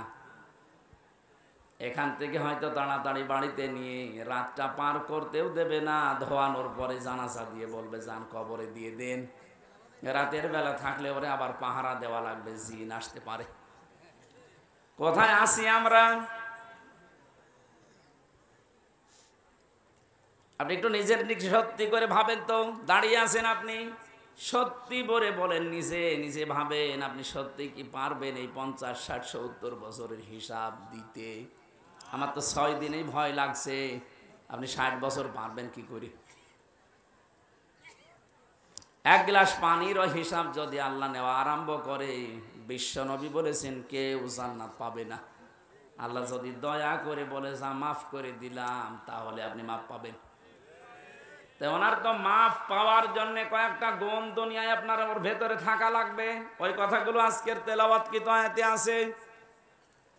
এখান থেকে হয়তো তাড়াতাড়ি বাড়িতে নিয়ে রাতটা পার করতেও দেবে না। ধোয়ানোর পরে জানাজা দিয়ে বলবে যান কবরে দিয়ে দেন। রাতের বেলা থাকলে ওরে আবার পাহারা দেওয়া লাগবে, জিন আসতে পারে। কোথায় আসি আমরা? আপনি একটু নিজের দিকে সত্যি করে ভাবেন তো। দাঁড়িয়ে আছেন আপনি, সত্যি বলে বলেন, নিজে নিজে ভাবেন আপনি সত্যি কি পারবেন এই 50, 60, 70 বছরের হিসাব দিতে? আমার তো 6 দিনেই ভয় লাগছে, আপনি 60 বছর পারবেন কি করে? এক গ্লাস পানিরও হিসাব যদি আল্লাহ নেওয়া আরম্ভ করে, বিশ্ব নবী বলেছেন কেউ জান্নাত পাবে না। আল্লাহ যদি দয়া করে বলে যা মাফ করে দিলাম, তাহলে আপনি মাফ পাবেন। তো ওনার তো মাফ পাওয়ার জন্য কয়েকটা গুণ দুনিয়ায় আপনার ওর ভেতরে থাকা লাগবে। ওই কথাগুলো আজকের তেলাওয়াত কি তো আয়াতে আছে।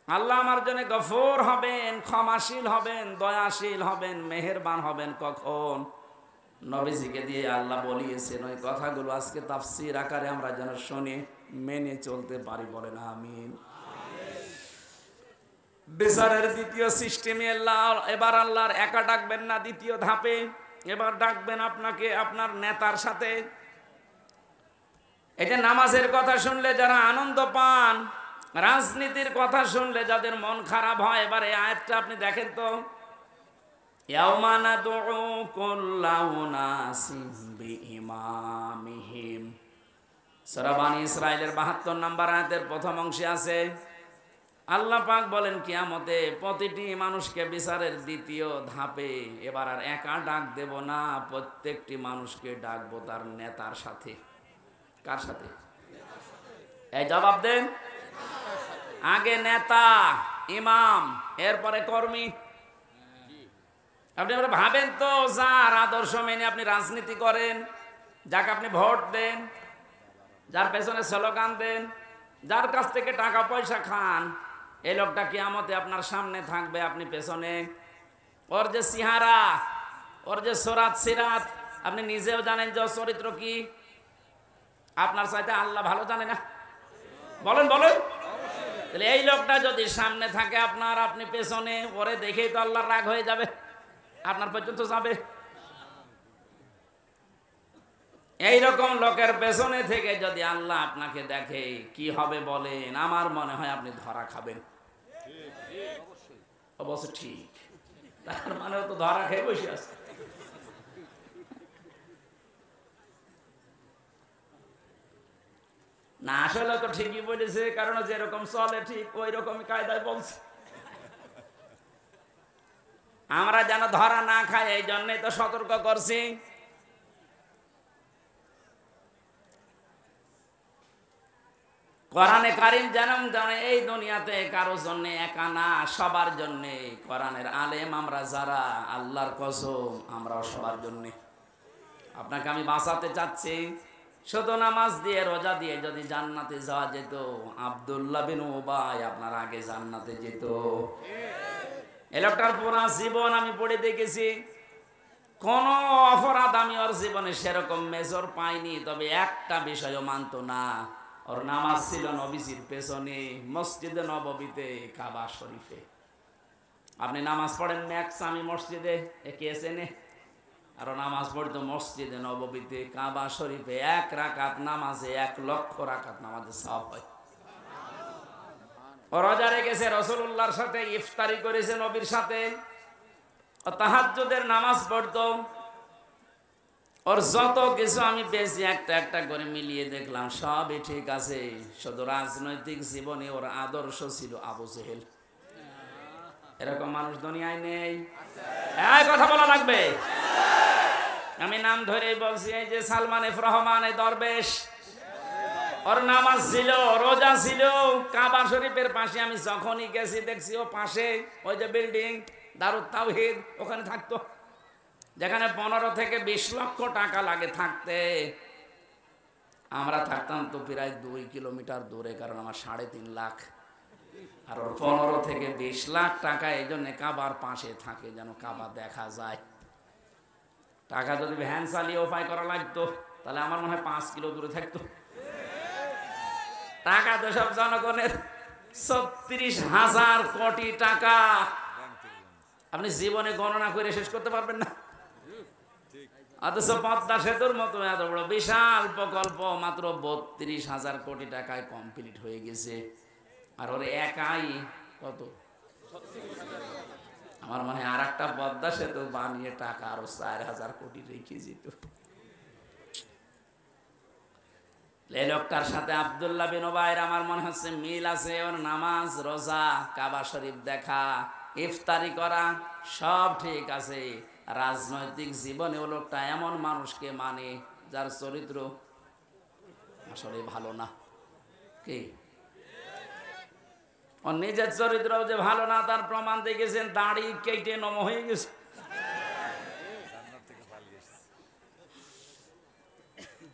আল্লাহ আমার জন্য গফুর হবেন, ক্ষমাশীল হবেন, দয়াশীল হবেন, মেহেরবান হবেন। কখন? নবীজিকে দিয়ে আল্লাহ বলিয়েছেন। ওই কথাগুলো আজকে তাফসীর আকারে আমরা যেন শুনে মেনে চলতে পারি, বলেন আমিন। বিচারের দ্বিতীয় সিস্টেমে এবার আল্লাহর একা ডাকবেন না, দ্বিতীয় ধাপে এবার ডাকবেন আপনাকে আপনার নেতার সাথে। এই যে নামাজের কথা শুনলে যারা আনন্দ পান, রাজনীতির কথা শুনলে যাদের মন খারাপ হয়, এবার এই আয়াতটা আপনি দেখেন তো। ইয়াউমা নাদউ কুল্লা উনাসিম বিইমামিহিম। সূরা বনী ইসরাঈলের 72 নম্বর আয়াতের প্রথম অংশে আছে, আল্লাহ পাক বলেন কিয়ামতে প্রতিটি মানুষকে বিচারের দ্বিতীয় ধাপে এবার আর একা ডাক দেব না, প্রত্যেকটি মানুষকে ডাকবো তার নেতার সাথে। কার সাথে? এই জবাব দেন। আগে নেতা, ইমাম, এরপরে কর্মী। আপনি ভাবেন তো, যার আদর্শ মেনে আপনি রাজনীতি করেন, যাকে আপনি ভোট দেন, যার পেছনে স্লোগান দেন, যার কাছ থেকে টাকা পয়সা খান, এই লোকটা কিয়ামতে আপনার সামনে থাকবে, আপনি পেছনে। ওর যে সিহারা, ওর যে সোরাত সিরাত, আপনি নিজেও জানেন যে ওর চরিত্র কি। আপনার চাইতে আল্লাহ ভালো জানে না? বলেন বলেন। তাহলে এই লোকটা যদি সামনে থাকে আপনার, আপনি পেছনে, ওরে দেখেই তো আল্লাহর রাগ হয়ে যাবে, আপনার পর্যন্ত যাবে। এইরকম লোকের পেছনে থেকে যদি আল্লাহ আপনাকে দেখে কি হবে বলেন? আমার মনে হয় আপনি ধরা খাবেন। অবশ্য ঠিক, তার মানে তো ধরা খেয়ে বসে আছে। না, আসলে তো ঠিকই বলেছে, কারণ যেরকম চলে ঠিক ওই রকমই কায়দায় বলছে। আমরা যেন ধরা না খাই, এই জন্যই তো সতর্ক করছি। কোরআনে কারীম জানাম জানে এই দুনিয়াতে কারোর জন্য একা না, সবার জন্য। কোরআনের আলেম আমরা যারা, আল্লাহর কসম আমরাও সবার জন্য। আপনাকে আমি বাঁচাতে চাচ্ছি। শুধু নামাজ দিয়ে রোজা দিয়ে যদি জান্নাতে যাওয়া যেত, আব্দুল্লাহ বিন উবাই আপনার আগে জান্নাতে যেত। এই লোকটার পুরা জীবন আমি পড়ে দেখেছি, কোন অপরাধ আমি ওর জীবনে সেরকম মেজর পাইনি। তবে একটা বিষয়ও মানতো না, ওর নামাজ ছিল নবীজির পেছনে, মসজিদে নববীতে, কাবা শরীফে। আপনি নামাজ পড়েন ম্যাক্সামি মসজিদে, একে এসেনে, আর নামাজ পড়তো মসজিদে নববীতে, কাবা শরীফে। 1 রাকাত নামাজে 1 লক্ষ রাকাত নামাজে সওয়াব হয়। ও রোজা রেখেছে, রাসূলুল্লাহর সাথে ইফতারি করেছে, নবীর সাথে, ও তাহাজ্জুদের নামাজ পড়তো। ওর যত কিছু আমি পেয়েছি একটা একটা করে মিলিয়ে দেখলাম, সবই ঠিক আছে। শুধু রাজনৈতিক জীবনে ওর আদর্শ ছিল আবু জেহেল। এরকম মানুষ দুনিয়ায় নেই। এই কথা বলা লাগবে। আমি নাম ধরেই বলছি, এই যে সালমান এফ রহমান, এই দরবেশ, ওর নামাজ ছিল, রোজা ছিল। কাবা শরীফের পাশে আমি যখনই গেছি দেখছি ও পাশে ওই যে বিল্ডিং দারুত তাওহীদ, ওখানে থাকতো। যেখানে 15 থেকে 20 লক্ষ টাকা লাগে থাকতে, আমরা থাকতাম তো প্রায় 2 কিলোমিটার দূরে, কারণ আমার 3.5 লাখ। আর ওর 15 থেকে 20 লাখ টাকা এই জন্য কাবার পাশে থাকে, যেন কাবা দেখা যায়। টাকা যদি ভ্যান চালিয়ে উপায় করা লাগতো, তাহলে আমার মনে হয় 5 কিলো দূরে থাকতো। টাকা তো সব জনগণের, 36,000 কোটি টাকা। আপনি জীবনে গণনা করে শেষ করতে পারবেন না। অথচ পদ্মা সেতুর মতো এত বড় বিশাল প্রকল্প মাত্র 32,000 কোটি টাকায় কমপ্লিট হয়ে গেছে। আর ওর একাই কত? আমার মনে হয় আর একটা পদ্মা সেতু বানিয়ে টাকা আরো 4,000 কোটি রেখে যেত। এই লোকটার সাথে আব্দুল্লাহ বিন উবাইর আমার মনে হচ্ছে মিল আছে। ওর নামাজ, রোজা, কাবা শরীফ দেখা, ইফতারি করা সব ঠিক আছে। রাজনৈতিক জীবনে ও লোকটা এমন মানুষকে মানে যার চরিত্র আসলে ভালো না। কি ওর নিজের চরিত্রও যে ভালো না তার প্রমাণ দেখেছেন, দাড়ি কেটে নম হয়ে গেছে।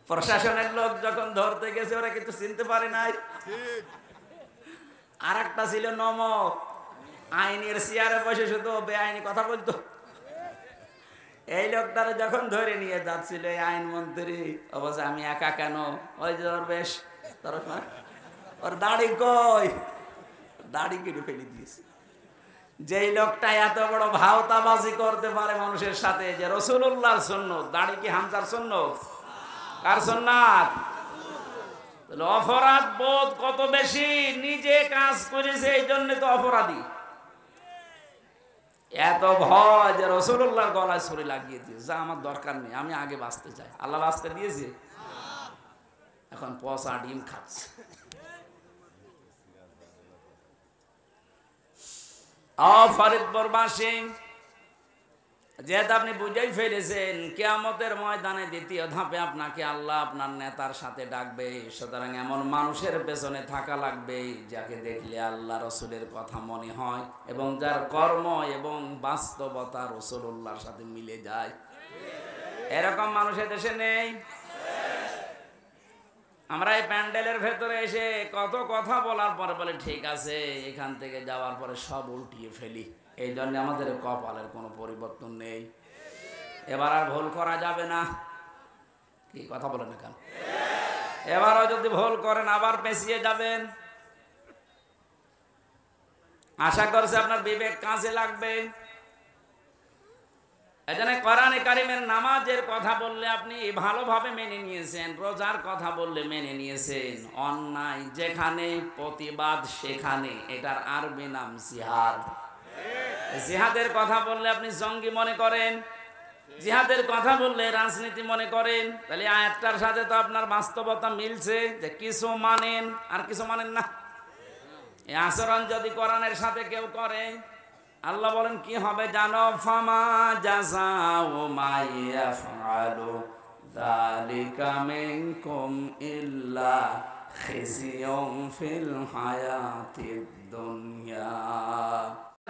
প্রশাসনের লোক যখন ধরতে গেছে ওরা কিন্তু চিনতে পারে নাই। আর একটা ছিল নম, আইনের চেয়ারে বসে শুধু বেআইনি কথা বলতো। এই লোকটারে যখন ধরে নিয়ে যাচ্ছিল এই আইনমন্ত্রী, অবশ্য আমি একা কেন, ওই যে বেশ ওর দাড়ি কই, দাড়ি কেটে ফেলে দিয়েছে। যেই লোকটা এত বড় ভাওতাবাজি করতে পারে মানুষের সাথে, যে রাসূলুল্লাহর সুন্নাত, দাড়ি কি হামজার সুন্নাত? কার সুন্নাত? অপরাধ বোধ কত বেশি, নিজে কাজ করেছে এই জন্য তো অপরাধী। এত ভয় যে রাসূলুল্লাহর গলায় ছুরি লাগিয়ে দিয়েছে, যা আমার দরকার নেই, আমি আগে বাঁচতে চাই। আল্লাহ বাঁচতে দিয়েছে, এখন পচা ডিম খাচ্ছে। ফরিদপুরবাসী, যেহেতু আপনি বুঝেই ফেলেছেন কিয়ামতের ময়দানে দ্বিতীয় ধাপে আপনাকে আল্লাহ আপনার নেতার সাথে ডাকবে, সুতরাং এমন মানুষের পেছনে থাকা লাগবে যাকে দেখলে আল্লাহ রসুলের কথা মনে হয় এবং যার কর্ম এবং বাস্তবতা রাসূলুল্লাহর সাথে মিলে যায়। এরকম মানুষের দেশে নেই। আমরা এই প্যান্ডেলের ভেতরে এসে কত কথা বলার পরে বলে ঠিক আছে, এখান থেকে যাওয়ার পরে সব উল্টিয়ে ফেলি। এই জন্য আমাদের কপালের কোনো পরিবর্তন নেই। এবার আর ভুল করা যাবে না। কি কথা বলেন না কেন? এবারও যদি ভুল করেন আবার পেঁচিয়ে যাবেন। আশা করছে আপনার বিবেক কাজে লাগবে। এজন্য কোরআনে কারিমের নামাজের কথা বললে আপনি ভালোভাবে মেনে নিয়েছেন, রোজার কথা বললে মেনে নিয়েছেন, অন্যায় যেখানে প্রতিবাদ সেখানে, এটার আরবি নাম জিহাদ। জিহাদের কথা বললে আপনি জঙ্গি মনে করেন, জিহাদের কথা বললে রাজনীতি মনে করেন। তাহলে আয়াতটার সাথে তো আপনার বাস্তবতা মিলছে যে কিছু মানেন আর কিছু মানেন না। এই আচরণ যদি কোরআনের সাথে কেউ করে, আল্লাহ বলেন কি হবে জানো? ফামা জাযাউ মা ইয়াফআলু যালিকা মিনকুম ইল্লা খিজিয়ুন ফিল হায়াতিদ দুনিয়া।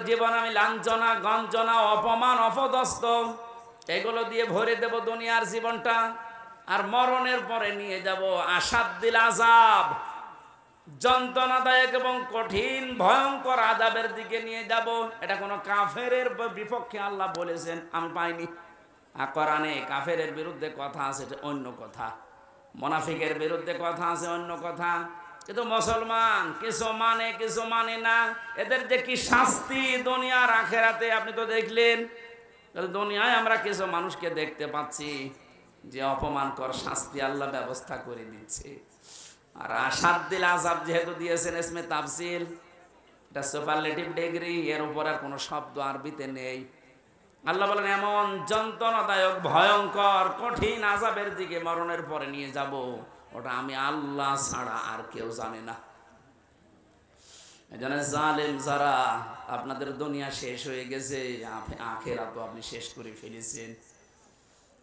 জীবন আমি লাঞ্ছনা, গঞ্জনা, অপমান, অপদস্থ এগুলো দিয়ে ভরে দেব দুনিয়ার জীবনটা, আর মরণের পরে নিয়ে যাব আসাদ্দিল আযাব, যন্ত্রণাদায়ক এবং কঠিন ভয়ঙ্কর আযাবের দিকে নিয়ে যাব। এটা কোনো কাফেরের বিপক্ষে আল্লাহ বলেছেন, আমি পাইনি। আর কোরআনে কাফেরের বিরুদ্ধে কথা আছে, এটা অন্য কথা। মুনাফিকের বিরুদ্ধে কথা আছে, অন্য কথা। কিন্তু মুসলমান কিছু মানে কিছু মানে না। এদের যে কি শাস্তি দুনিয়ার আখেরাতে আপনি তো দেখলেন। দুনিয়ায় আমরা কিছু মানুষকে দেখতে পাচ্ছি যে অপমানকর শাস্তি আল্লাহ ব্যবস্থা করে দিচ্ছে। আর আসাদ্দিল আযাব যেহেতু দিয়েছেন ইসমে তাফসিল, এটা সুপারলেটিভ ডিগ্রি, এর উপর আর কোনো শব্দ আরবিতে নেই। আল্লাহ বলেন এমন যন্ত্রণাদায়ক ভয়ঙ্কর কঠিন আযাবের দিকে মরণের পরে নিয়ে যাব, ওটা আমি আল্লাহ ছাড়া আর কেউ জানে না। এজন্য জালেম যারা, আপনাদের দুনিয়া শেষ হয়ে গেছে, আখিরাত তো আপনি শেষ করে ফেলেছেন।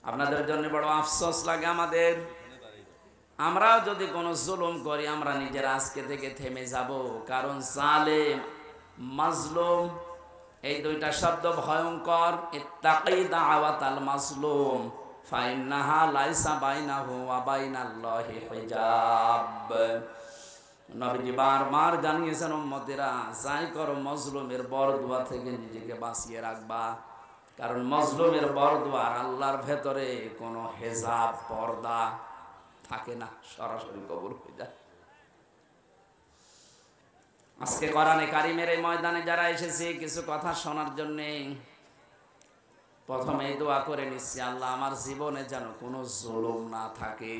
আপনাদের জন্য বড় আফসোস লাগে আমাদের। আমরাও যদি কোনো জুলুম করি আমরা নিজেরা আজকে থেকে থেমে যাব। কারণ জালেম, মাজলুম এই দুইটা শব্দ ভয়ঙ্কর। ইত্তাকি দাওয়াতাল মাজলুম ফাইন্নাহা লাইসা বাইনাহু ওয়া বাইনাল্লাহি হিজাব। নবীজি বারবার জানিয়েছেন উম্মতেরা, যাই করো মজলুমের বরদুয়া থেকে নিজেকে বাঁচিয়ে রাখবা। কারণ মজলুমের বরদুয়া আর আল্লাহর ভেতরে কোনো হেজাব, পর্দা থাকে না, সরাসরি কবুল হয়ে যায়। আজকে কোরআনে কারিমের এই ময়দানে যারা এসেছে কিছু কথা শোনার জন্যে, প্রথমে দোয়া করে নিচ্ছি, আল্লাহ আমার জীবনে যেন কোনো জুলুম না থাকে,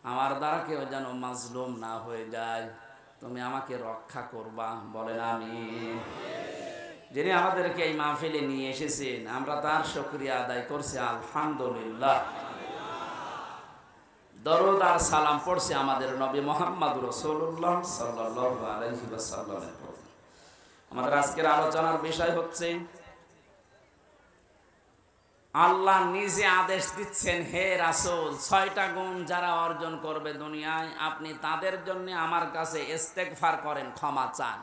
আমার দ্বারা কেউ যেন মাজলুম না হয়ে যায়, তুমি আমাকে রক্ষা করবা, বলেন আমিন। যিনি আমাদেরকে এই মাহফিলে নিয়ে এসেছেন আমরা তার শুকরিয়া আদায় করছি, আলহামদুলিল্লাহ। দরুদ আর সালাম পড়ছে আমাদের নবী মুহাম্মদ রাসূলুল্লাহ সাল্লাল্লাহু আলাইহি ওয়াসাল্লামের প্রতি। আমাদের আজকের আলোচনার বিষয় হচ্ছে আল্লাহ নিজে আদেশ দিচ্ছেন, হে রাসূল, 6টা গুণ যারা অর্জন করবে দুনিয়ায় আপনি তাদের জন্য আমার কাছে ইস্তেগফার করেন, ক্ষমা চান।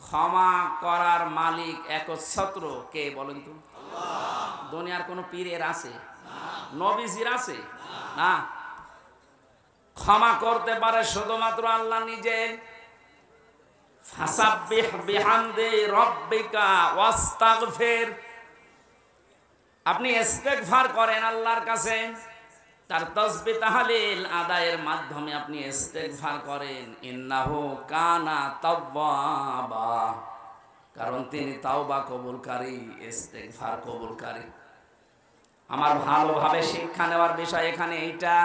ক্ষমা করার মালিক একচ্ছত্র কে বলেন তো? আল্লাহ। দুনিয়ার কোনো পীরের আছে? নবীজির আছে? না। ক্ষমা করতে পারে শুধুমাত্র আল্লাহ নিজে। ফাসাব্বিহ বিহামদি রাব্বিকা ওয়াস্তাগফির, আপনি ইস্তেগফার করেন আল্লাহর কাছে, তার তাসবিহ তাহলিল আদায়ের মাধ্যমে আপনি ইস্তেগফার করেন। ইন্নাহু কানা তাওয়াবা, কারণ তিনি তাওবা কবুলকারী, ইস্তেগফার কবুলকারী। আমার ভালোভাবে শিক্ষা নেওয়ার বিষয় এখানে এইটা,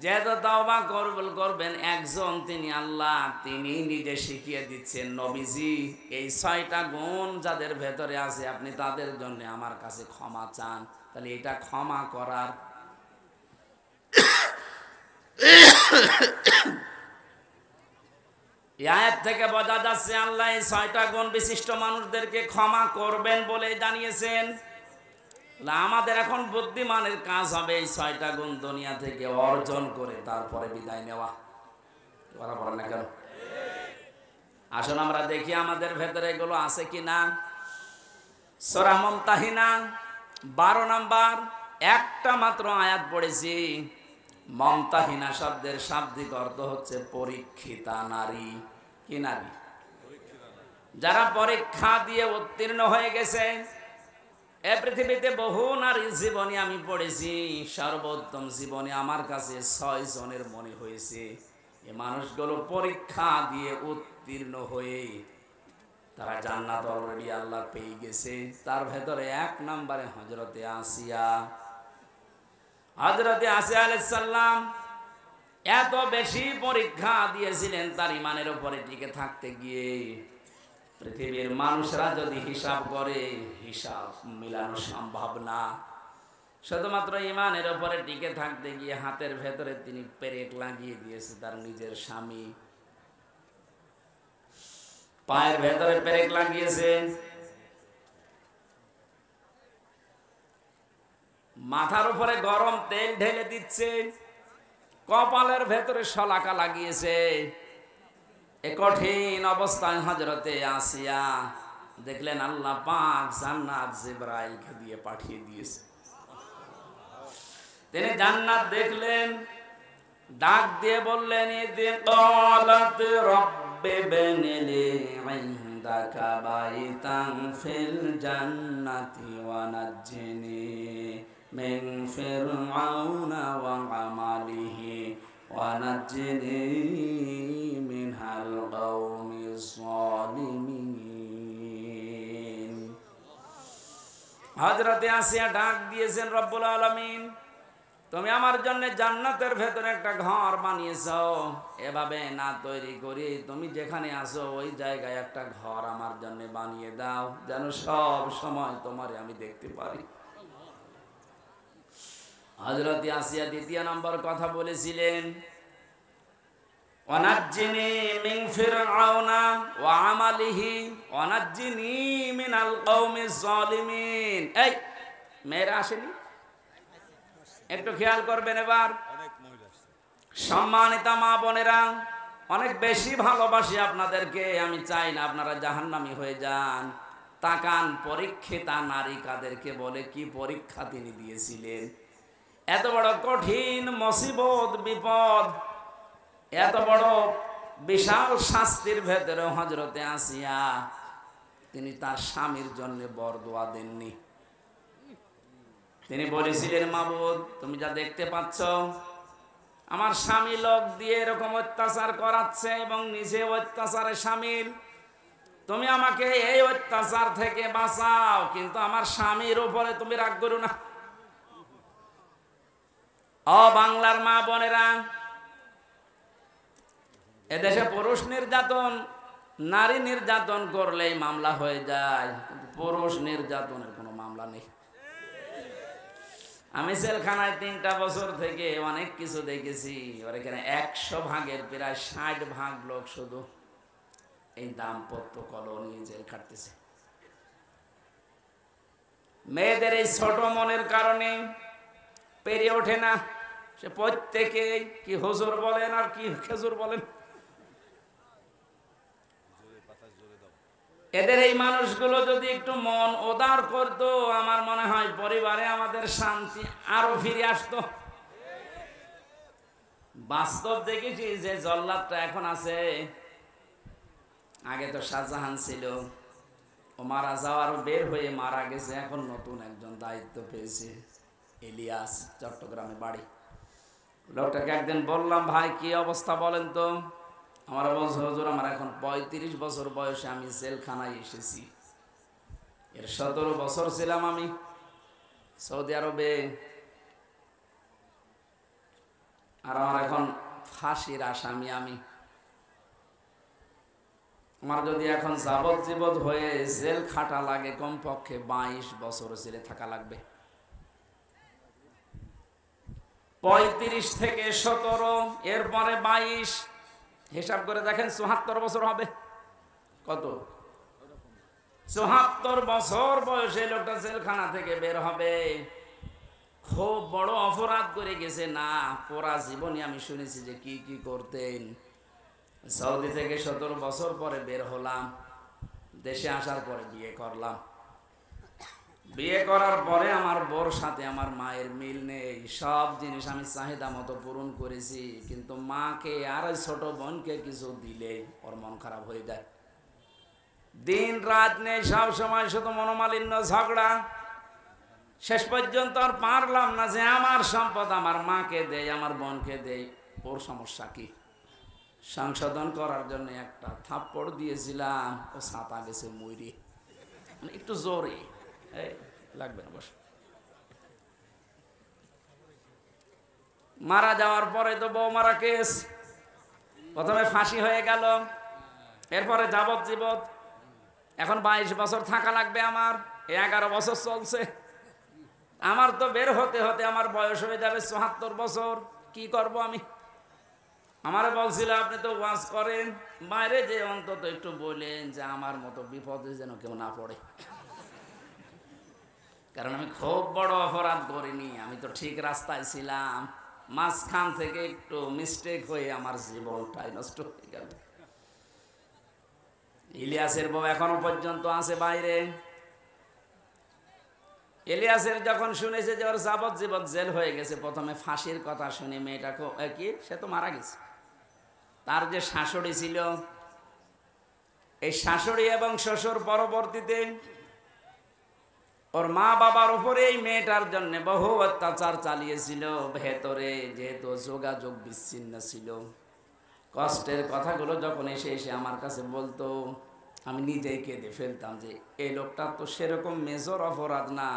যেহেতু তাওবা কবুল করবেন একজন, তিনি আল্লাহ, তিনি নিজে শিখিয়ে দিচ্ছেন, নবীজি এই 6টা গুণ যাদের ভেতরে আছে আপনি তাদের জন্য আমার কাছে ক্ষমা চান। তাহলে এটা ক্ষমা করার আয়াত থেকে বোঝা যাচ্ছে আল্লাহ এই 6টা গুণ বিশিষ্ট মানুষদেরকে ক্ষমা করবেন বলে জানিয়েছেন। আমাদের এখন বুদ্ধিমানের কাজ হবে এই 6টা গুণ দুনিয়া থেকে অর্জন করে তারপরে বিদায় নেওয়া। কথা বলেন না কেন? আসুন আমরা দেখি আমাদের ভেতরে এগুলো আছে কিনা। সূরা মুমতাহিনা 12 নম্বর একটা মাত্র আয়াত পড়েছি। মমতাহিনা শব্দের শাব্দিক অর্থ হচ্ছে পরীক্ষিতা নারী। কি নারী? যারা পরীক্ষা দিয়ে উত্তীর্ণ হয়ে গেছে। এ পৃথিবীতে বহু নারী জীবনী আমি পড়েছি, সর্বোত্তম জীবনী আমার কাছে 6 জনের মনে হয়েছে। এই মানুষগুলো পরীক্ষা দিয়ে উত্তীর্ণ হয়ে তারা জান্নাত অলরেডি আল্লাহ পেয়ে গেছে। তার ভেতরে 1 নম্বরে হযরতে আসিয়া। হযরতে আসিয়া আলাইহিস সালাম এত বেশি পরীক্ষা দিয়েছিলেন তার ইমানের উপরে টিকে থাকতে গিয়ে। পৃথিবীর মানুষরা যদি হিসাব করে, হিসাব মিলানো সম্ভব না। শুধুমাত্র ইমানের উপরে টিকে থাকতে গিয়ে হাতের ভেতরে তিনি পেরেক লাগিয়ে দিয়েছে তার নিজের স্বামী, পায়ের ভেতরে পেরেক লাগিয়েছে, মাথার উপরে গরম তেল ঢেলে দিচ্ছে, কপালের ভেতরে শলাকা লাগিয়েছে। এ কঠিন অবস্থায় হযরতে আসিয়া দেখলেন আল্লাহ পাক জান্নাত জিবরাইলকে দিয়ে পাঠিয়ে দিয়েছে। তিনি জান্নাত দেখলেন, ডাক দিয়ে বললেন, ইযি ক্বালাত রাব্বি ইবনিলি ইনদাকা বাইতান ফিল জান্নাতি ওয়া নাজ্জিনি মিন ফিরআউনা ওয়া আমালিহি ওয়া নাজ্জিনি মিনাল কওমিজ যালিমিন। হযরতে আসিয়া ডাক দিয়েছেন, রব্বুল আলামিন তুমি আমার জন্য জান্নাতের ভেতরে একটা ঘর বানিয়েছো, এভাবে না তৈরি করি তুমি যেখানে আসো ওই জায়গায় একটা ঘর আমার জন্য বানিয়ে দাও, যেন সব সময় তোমারে আমি দেখতে পারি। হযরত আসিয়া 2 নম্বর কথা বলেছিলেন, ওয়ানাজ্জিনি মিন ফিরআউনা ওয়া আমালিহি ওয়ানাজ্জিনি মিনাল কওমিজ যালিমিন। এই মেয়েরা আসেনি? একটু খেয়াল করবেন এবার। সম্মানিতা মা বোনেরা, অনেক বেশি ভালোবাসি আপনাদেরকে, আমি চাই না আপনারা জাহান্নামী হয়ে যান। তাকান পরীক্ষিতা নারী কাদেরকে বলে, কি পরীক্ষা তিনি দিয়েছিলেন। এত বড় কঠিন মুসিবত বিপদ, এত বড় বিশাল শাস্তির ভেতরে হযরতে আসিয়া তিনি তার স্বামীর জন্য বরদোয়া দেননি। তিনি বলেছিলেন, মাবুদ তুমি যা দেখতে পাচ্ছ আমার স্বামী লোক দিয়ে এরকম অত্যাচার করাচ্ছে এবং নিজে অত্যাচারে শামিল, তুমি আমাকে এই অত্যাচার থেকে বাঁচাও, কিন্তু আমার স্বামীর উপরে তুমি রাগ করো না। ও বাংলার মা বোনেরা, এদেশে পুরুষ নির্যাতন, নারী নির্যাতন করলেই মামলা হয়ে যায়, কিন্তু পুরুষ নির্যাতনের কোনো মামলা নেই। আমি জেলখানায় 3টা বছর থেকে অনেক কিছু দেখেছি। আর এখানে 100 ভাগের প্রায় 60 ভাগ লোক শুধু এই দাম্পত্য কলহ নিয়ে জেল খাটতেছে। মেয়েদের এই ছোট মনের কারণে পেরিয়ে ওঠে না। সে প্রত্যেকে কি হুজুর বলেন আর কি খেজুর বলেন, এদের এই মানুষগুলো যদি একটু মন উদার করতো, আমার মনে হয় পরিবারে আমাদের শান্তি আরো ফিরে আসতো। বাস্তব দেখেছি যে জল্লাদটা এখন আছে, আগে তো শাহজাহান ছিল, ও মারা যাওয়ার বের হয়ে মারা গেছে, এখন নতুন একজন দায়িত্ব পেয়েছে, ইলিয়াস, চট্টগ্রামে বাড়ি। লোকটাকে একদিন বললাম, ভাই কি অবস্থা বলেন তো। আমার বলছে, হুজুর আমার এখন 35 বছর বয়সে আমি জেলখানায় এসেছি, এর 17 বছর ছিলাম আমি সৌদি আরবে, আর আমার এখন ফাঁসির আসামি আমি। আমার যদি এখন যাবজ্জীবন হয়ে জেল খাটা লাগে, কমপক্ষে 22 বছর জেলে থাকা লাগবে। 35 থেকে 17, এরপরে 22, হিসাব করে দেখেন 74 বছর হবে। কত? 74 বছর বয়সে লোকটা জেলখানা থেকে বের হবে। খুব বড় অপরাধ করে গেছে না, পুরা জীবনে আমি শুনেছি যে কি কি করতেন। সৌদি থেকে 17 বছর পরে বের হলাম, দেশে আসার পরে বিয়ে করলাম। বিয়ে করার পরে আমার বোর সাথে আমার মায়ের মিল নেই, সব জিনিস আমি চাহিদা মতো পূরণ করেছি, কিন্তু মাকে আর ওই ছোট বোনকে কিছু দিলে ওর মন খারাপ হয়ে যায়। দিন রাত নেই, সব সময় শুধু মনোমালিন্য, ঝগড়া। শেষ পর্যন্ত আর পারলাম না যে আমার সম্পদ আমার মাকে দেই, আমার বোনকে দেই, ওর সমস্যা কি। সংশোধন করার জন্য একটা থাপ্পড় দিয়েছিলাম, ও ছাতা গেছে ময়ূরি, মানে একটু জোরে। এই লাগবে না, বস। মারা যাওয়ার পরে তো বউ মারা কেস, প্রথমে ফাঁসি হয়ে গেল, এরপরে যাবজ্জীবন। এখন 22 বছর থাকা লাগবে আমার, 11 বছর চলছে। আমার তো বের হতে হতে আমার বয়স হয়ে যাবে 74 বছর। কি করব আমি? আমারে বলছিল আপনি তো ওয়াজ করেন, বাইরে যে অন্তত একটু বলেন যে আমার মতো বিপদে যেন কেউ না পড়ে, কারণ আমি খুব বড় অপরাধ করিনি, আমি তো ঠিক রাস্তায় ছিলাম। মাঝখান থেকে একটু মিস্টেক হয়ে আমার জীবনটাই নষ্ট হয়ে গেল। ইলিয়াসের বউ এখনো পর্যন্ত আছে বাইরে। ইলিয়াসের যখন শুনেছে যে ওর যাবজ্জীবন জেল হয়ে গেছে, প্রথমে ফাঁসির কথা শুনে মেয়েটাকে কি, সে তো মারা গেছে, তার যে শাশুড়ি ছিল, এই শাশুড়ি এবং শ্বশুর পরবর্তীতে ওর মা বাবার উপরে এই মেয়েটার জন্য বহু অত্যাচার চালিয়েছিল। ভেতরে যেহেতু যোগাযোগ বিচ্ছিন্ন ছিল, কষ্টের কথাগুলো যখন এসে এসে আমার কাছে বলতো, আমি নিজেই কেঁদে ফেলতাম যে এই লোকটা তো সেরকম মেজর অপরাধ না,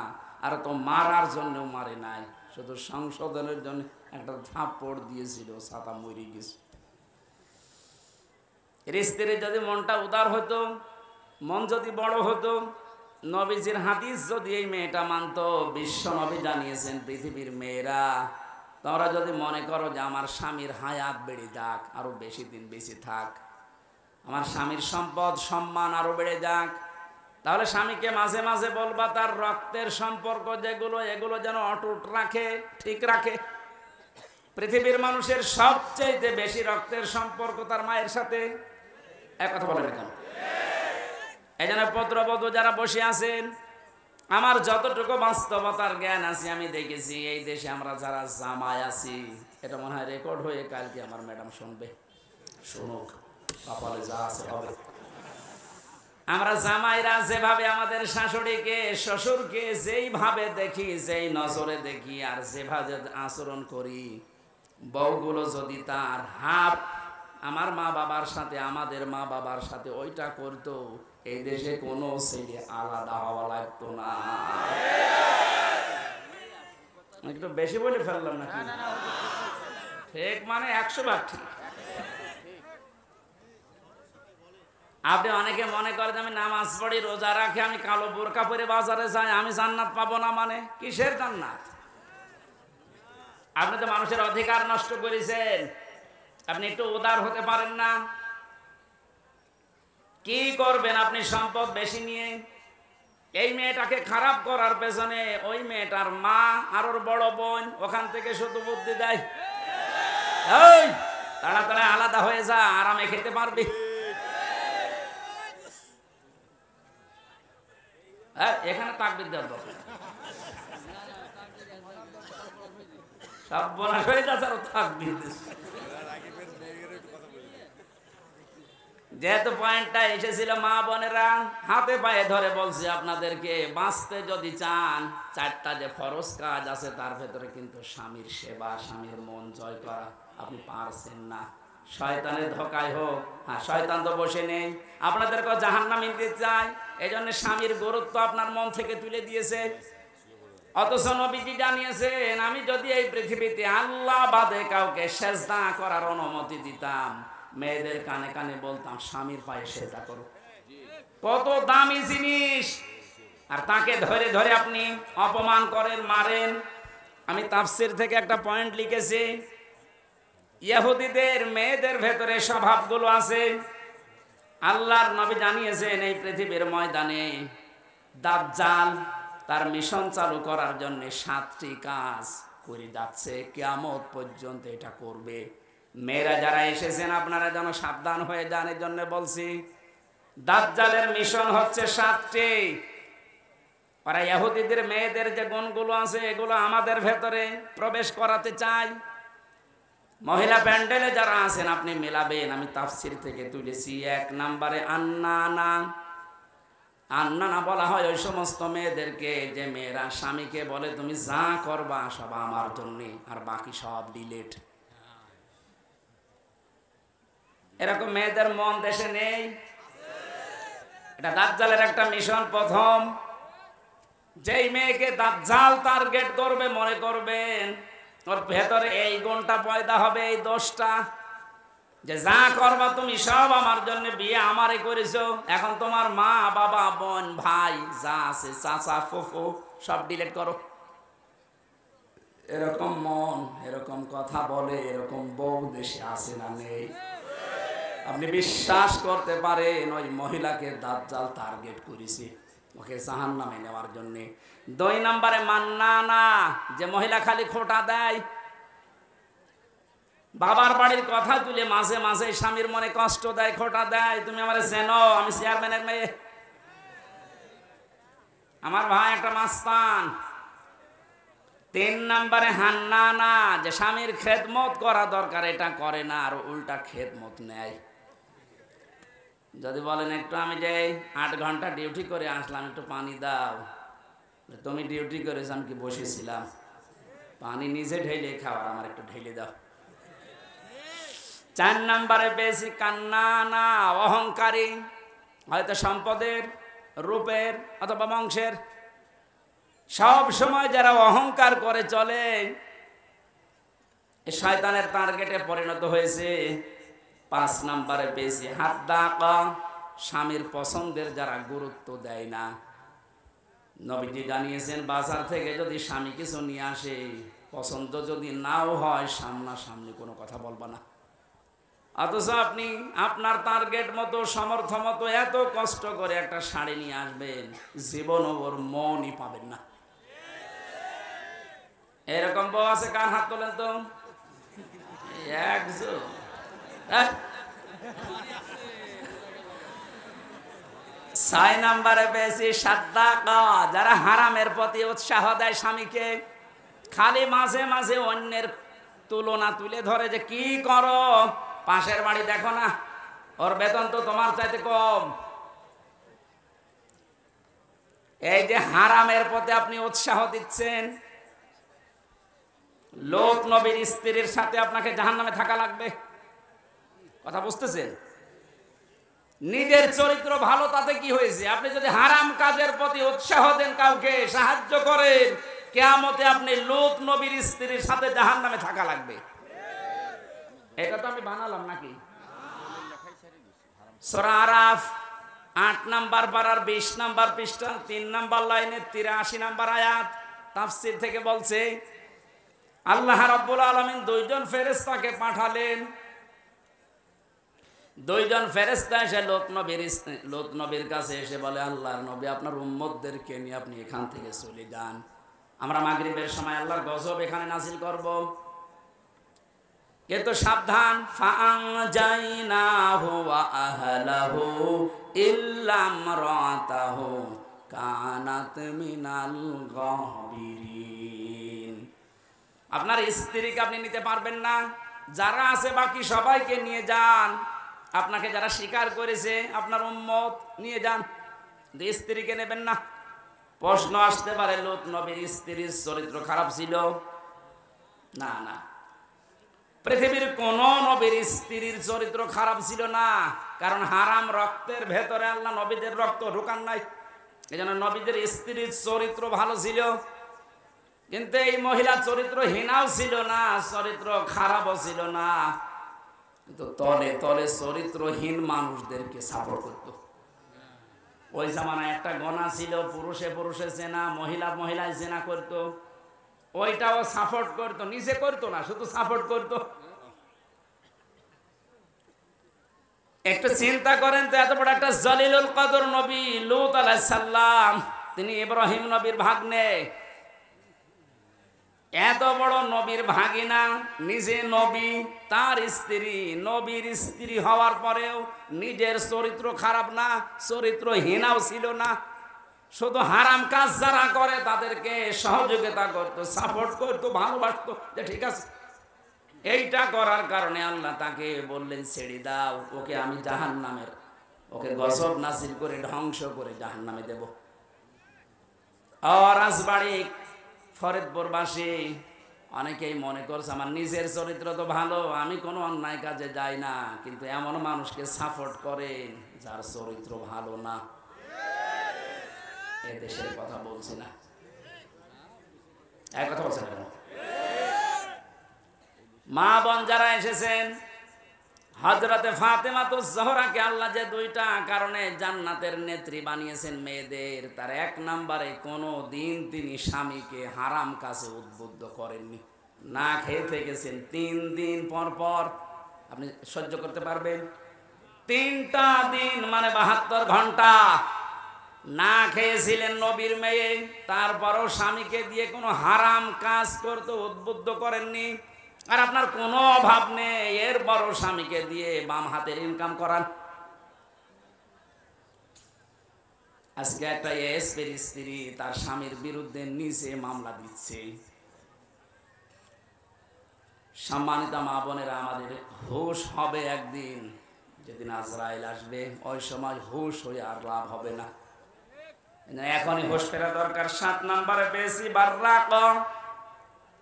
আর তো মারার জন্য মারে নাই, শুধু সংশোধনের জন্য একটা থাপ্পড় দিয়েছিল, ছাতা মরে গেছে। এর স্ত্রীর যদি মনটা উদার হতো, মন যদি বড় হতো, নবীজির হাদিস যদি এই মেয়েটা মানত, বিশ্ব নবী জানিয়েছেন পৃথিবীর মেয়েরা তোমরা যদি মনে করো যে আমার স্বামীর হায়াত বেড়ে যাক, আরো বেশি দিন বেঁচে থাক, আমার স্বামীর সম্পদ সম্মান আরো বেড়ে যাক, তাহলে স্বামীকে মাঝে মাঝে বলবা তার রক্তের সম্পর্ক যেগুলো, এগুলো যেন অটুট রাখে, ঠিক রাখে। পৃথিবীর মানুষের সবচেয়ে বেশি রক্তের সম্পর্ক তার মায়ের সাথে, এক কথা বলেন কেন? এই জন্য পুত্রবধূ যারা বসে আছেন, আমার যতটুকু বাস্তবতার জ্ঞান আছে আমি দেখেছি, এই দেশে আমরা যারা জামাই আছি, এটা মনে হয় রেকর্ড হয়ে কালকে আমার ম্যাডাম শুনবে, শুনুক, কপালে যা আছে হবে। আমরা জামাইরা যেভাবে আমাদের শাশুড়িকে শ্বশুরকে যেইভাবে দেখি, যেই নজরে দেখি, আর যেভাবে আচরণ করি, বউগুলো যদি তার হাফ আমার মা বাবার সাথে, আমাদের মা বাবার সাথে ওইটা করতো, এই দেশে কোনো ছেলে আলাদা হওয়া লাগতো না। একটু বেশি বলে ফেললাম না? ঠিক মানে 100 ভাগ ঠিক। আপনি অনেকে মনে করেন আমি নামাজ পড়ি, রোজা রাখি, আমি কালো বোরকা পরে বাজারে যাই, আমি জান্নাত পাবো না। মানে কিসের জান্নাত? আপনি তো মানুষের অধিকার নষ্ট করেছেন, আপনি একটু উদার হতে পারেন না? কি করবেন আপনি সম্পদ বেশি নিয়ে? এই মেয়েটাকে খারাপ করার পেছনে ওই মেয়েটার মা আর ওর বড় বোন ওখান থেকে শুধু বুদ্ধি দেয়, এই তাড়াতাড়ি আলাদা হয়ে যা, আরামে খেতে পারবি। হ্যাঁ, এখানে তাকবীর দেওয়ার দরকার, সব বোনা হয়ে যাচ্ছে আর তাকবীর দিচ্ছে। যেহেতু পয়েন্টটা এসেছিল, মা বোনেরা হাতে পায়ে ধরে বলছি আপনাদেরকে, বাঁচতে যদি চান, 4টা যে ফরজ কাজ আছে তার ভেতরে কিন্তু স্বামীর সেবা, স্বামীর মন জয় করা আপনি পারছেন না। শয়তানের ধোকায় হোক, হ্যাঁ শয়তান তো বসে নেই, আপনাদেরকে জাহান্নামে নিতে চায়, এই জন্য স্বামীর গুরুত্ব আপনার মন থেকে তুলে দিয়েছে। অথচ নবীজি জানিয়েছেন, আমি যদি এই পৃথিবীতে আল্লাহ বাদে কাউকে সেজদা করার অনুমতি দিতাম, মেয়েদের কানে কানে বলতাম স্বামীর পায়ে সেজদা করো। কত দামি জিনিস, আর তাকে ধরে ধরে আপনি অপমান করেন, মারেন। আমি তাফসীর থেকে একটা পয়েন্ট লিখেছি, ইহুদিদের মেয়েদের ভেতরে স্বভাবগুলো আছে। আল্লাহর নবী জানিয়েছেন এই পৃথিবীর ময়দানে দাজ্জাল তার মিশন চালু করার জন্য 7টি কাজ করে যাচ্ছে, কিয়ামত পর্যন্ত এটা করবে। মেয়েরা যারা এসেছেন আপনারা যেন সাবধান হয়ে যান, এর জন্য বলছি। দাজ্জালের মিশন হচ্ছে 7টি। ওরা ইহুদিদের মেয়েদের যে গুণগুলো আছে এগুলো আমাদের ভেতরে প্রবেশ করাতে চায়। মহিলা প্যান্ডেলে যারা আছেন আপনি মেলাবেন, আমি তাফসির থেকে তুলেছি। 1 নম্বরে আন্নানা। আন্নানা বলা হয় ওই সমস্ত মেয়েদেরকে যে মেয়েরা স্বামীকে বলে তুমি যা করবা সব আমার জন্য, আর বাকি সব ডিলেট। এরকম মেয়েদের মন দেশে নেই। এটা দাজ্জালের একটা মিশন। প্রথম যেই মেয়েকে দাজ্জাল টার্গেট করবে, মনে করবেন ওর ভেতরে এই গুণটা পয়দা হবে, এই দোষটা, যে যা করবা তুমি সব আমার জন্য, বিয়ে আমারে করেছো, এখন তোমার মা বাবা বোন ভাই যা আছে চাচা ফুফু সব ডিলিট করো। এরকম মন, এরকম কথা বলে, এরকম বউ দেশে আছে না নেই? আপনি বিশ্বাস করতে পারেন ওই মহিলাকে দাজ্জাল টার্গেট করেছে, ওকে জাহান্নামে নেওয়ার জন্য। 2 নম্বরে মান্নানা, যে মহিলা খালি খোঁটা দেয়, বাবার বাড়ির কথা তুলে মাঝে মাঝে স্বামীর মনে কষ্ট দেয়, খোঁটা দেয়, তুমি আমারে চেনো, আমি চেয়ারম্যানের মেয়ে, আমার ভাই একটা মাস্তান। 3 নম্বরে হান্নানা, যে স্বামীর খেদমত করা দরকার এটা করে না, আর উল্টা খেদমত নেয়। যদি বলেন একটু আমি যে 8 ঘন্টা ডিউটি করে আসলাম, একটু পানি দাও, তুমি ডিউটি করেছ আমি কি বসেছিলাম? পানি নিজে ঢেলে খাওয়ার, আমার একটু ঢেলে দাও। 4 নম্বরে বেশি কান্নানা, অহংকারী, হয়তো সম্পদের, রূপের অথবা বংশের, সব সময় যারা অহংকার করে চলে শয়তানের টার্গেটে পরিণত হয়েছে। 5 নম্বরে বেশি হাদ্দাকা, স্বামীর পছন্দের যারা গুরুত্ব দেয় না। নবীজি জানিয়েছেন বাজার থেকে যদি স্বামী কিছু নিয়ে আসে, পছন্দ যদি নাও হয় সামনাসামনি কোনো কথা বলবা না। অথচ আপনি আপনার টার্গেট মতো সমর্থ মতো এত কষ্ট করে একটা শাড়ি নিয়ে আসবেন, জীবনও ওর মনই পাবেন না। এরকম বউ আছে? কার হাত তোলেন তো? একজন। 6 নম্বরে বেশি সাদ্দাকা, যারা হারামের প্রতি উৎসাহ দেয় স্বামীকে, খালি মাঝে মাঝে অন্যের তুলনা তুলে ধরে, যে কি করো, পাশের বাড়ি দেখো না, ওর বেতন তো তোমার চাইতে কম। এই যে হারামের প্রতি আপনি উৎসাহ দিচ্ছেন, লোক নবীর স্ত্রীর সাথে আপনাকে জাহান্নামে থাকা লাগবে। কথা বুঝতেছেন? নিজের চরিত্র ভালো তাতে কি হয়েছে? আপনি যদি হারাম কাজের প্রতি উৎসাহ দেন, কাউকে সাহায্য করেন, কিয়ামতে আপনি লোক নবীর স্ত্রীর সাথে জাহান্নামে থাকা লাগবে। এটা তো আমি বানালাম নাকি? সূরা আরাফ 8 নম্বর পারার 20 নম্বর পৃষ্ঠা 3 নম্বর লাইনে 83 নম্বর আয়াত, তাফসীর থেকে বলছে আল্লাহ রাব্বুল আলামিন 2 জন ফেরেশতাকে পাঠালেন। 2 জন ফেরেশতা এসে লোত নবীর কাছে এসে বলে, আল্লাহর নবী আপনার উম্মতদেরকে নিয়ে আপনি এখান থেকে চলে যান, আমরা মাগরিবের সময় আল্লাহর গজব এখানে নাজিল করব। কিন্তু সাবধান, ফাআনজাইনাহু ওয়া আহলাহু ইল্লা ইমরাতাহু কানাত মিনাল গাবিরিন। আপনার স্ত্রীকে আপনি নিতে পারবেন না, যারা আছে বাকি সবাইকে নিয়ে যান। আপনাকে যারা স্বীকার করেছে আপনার উম্মত, নিয়ে যান, স্ত্রীকে নেবেন না। প্রশ্ন আসতে পারে, লূত নবীর স্ত্রীর চরিত্র খারাপ ছিল? না না, পৃথিবীর কোন নবীর স্ত্রীর চরিত্র খারাপ ছিল না, কারণ হারাম রক্তের ভেতরে আল্লাহ নবীদের রক্ত ঢুকান নাই। এই জন্য নবীদের স্ত্রীর চরিত্র ভালো ছিল। কিন্তু এই মহিলা চরিত্রহীনাও ছিল না, চরিত্র খারাপও ছিল না, কিন্তু তলে তলে চরিত্রহীন মানুষদেরকে সাপোর্ট করত। ওই জামানায় একটা গণা ছিল, পুরুষে পুরুষে জেনা, মহিলা মহিলায় জেনা করত, ওইটাও সাপোর্ট করতো, নিজে করতো না, শুধু সাপোর্ট করতো। একটু চিন্তা করেন তো, এত বড় একটা জলিলুল কদর নবী লূত আলাইহিস সালাম, তিনি ইব্রাহিম নবীর ভাগ্নে, এত বড় নবীর ভাগিনা, নিজে নবী, তার স্ত্রী নবীর স্ত্রী হওয়ার পরেও নিজের চরিত্র খারাপ না, চরিত্রহীনাও ছিল না, শুধু হারাম কাজ যারা করে তাদেরকে সহযোগিতা করতো, সাপোর্ট করতো, ভালোবাসতো, যে ঠিক আছে। এইটা করার কারণে আল্লাহ তাকে বললেন ছেড়ে দাও, ওকে আমি জাহান্নামের, ওকে গজব নাজিল করে ধ্বংস করে জাহান্নামে দেব। রাজবাড়ি ফরিদপুরবাসী অনেকেই মনে করছে আমার নিজের চরিত্র তো ভালো, আমি কোনো অন্যায় কাজে যাই না, কিন্তু এমন মানুষকে সাপোর্ট করে যার চরিত্র ভালো না। এ দেশের কথা বলছি না, এক কথা বলছেন কেন? মা বোন যারা এসেছেন, হযরতে ফাতেমাতুজ জোহরাকে আল্লাহ যে দুইটা কারণে জান্নাতের নেত্রী বানিয়েছেন মেয়েদের, তার এক নম্বরে কোনো দিন তিনি স্বামীকে হারাম কাজে উদ্বুদ্ধ করেননি। না খেয়ে থেকেছেন 3 দিন পর পর, আপনি সহ্য করতে পারবেন? 3টা দিন মানে 72 ঘন্টা না খেয়েছিলেন নবীর মেয়ে, তারপরও স্বামীকে দিয়ে কোনো হারাম কাজ করতে উদ্বুদ্ধ করেননি। আর আপনার কোনো অভাব নেই, এর বড় স্বামীকে দিয়ে বাম হাতের ইনকাম করান। আজকে একটা এসপির স্ত্রী তার স্বামীর বিরুদ্ধে নিজে মামলা দিচ্ছে। সম্মানিত মা বোনেরা, আমাদের হুঁশ হবে একদিন, যেদিন আজরাইল আসবে, ওই সময় হুঁশ হয়ে আর লাভ হবে না। এখনই হুঁশ ফেরা দরকার। 7 নম্বরে বেশি বাররাক,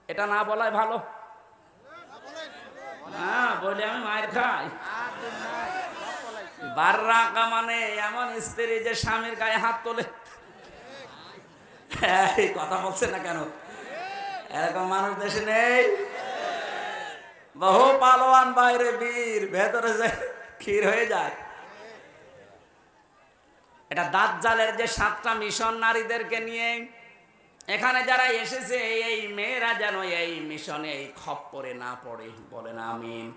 এটা না বলাই ভালো। হ্যাঁ, বলে আমি মায়ের খাই। বাররাকা মানে এমন স্ত্রী যে স্বামীর গায়ে হাত তোলে। এই কথা বলছে না কেন? এরকম মানুষ দেশে নেই? বহু পালোয়ান বাইরে বীর, ভেতরে যায় ক্ষীর হয়ে যায়। এটা দাজ্জালের যে 7টা মিশন নারীদেরকে নিয়ে, এখানে যারা এসেছে এই মেয়েরা যেন এই মিশনে এই খপ্পরে না পড়ে, বলেন আমিন।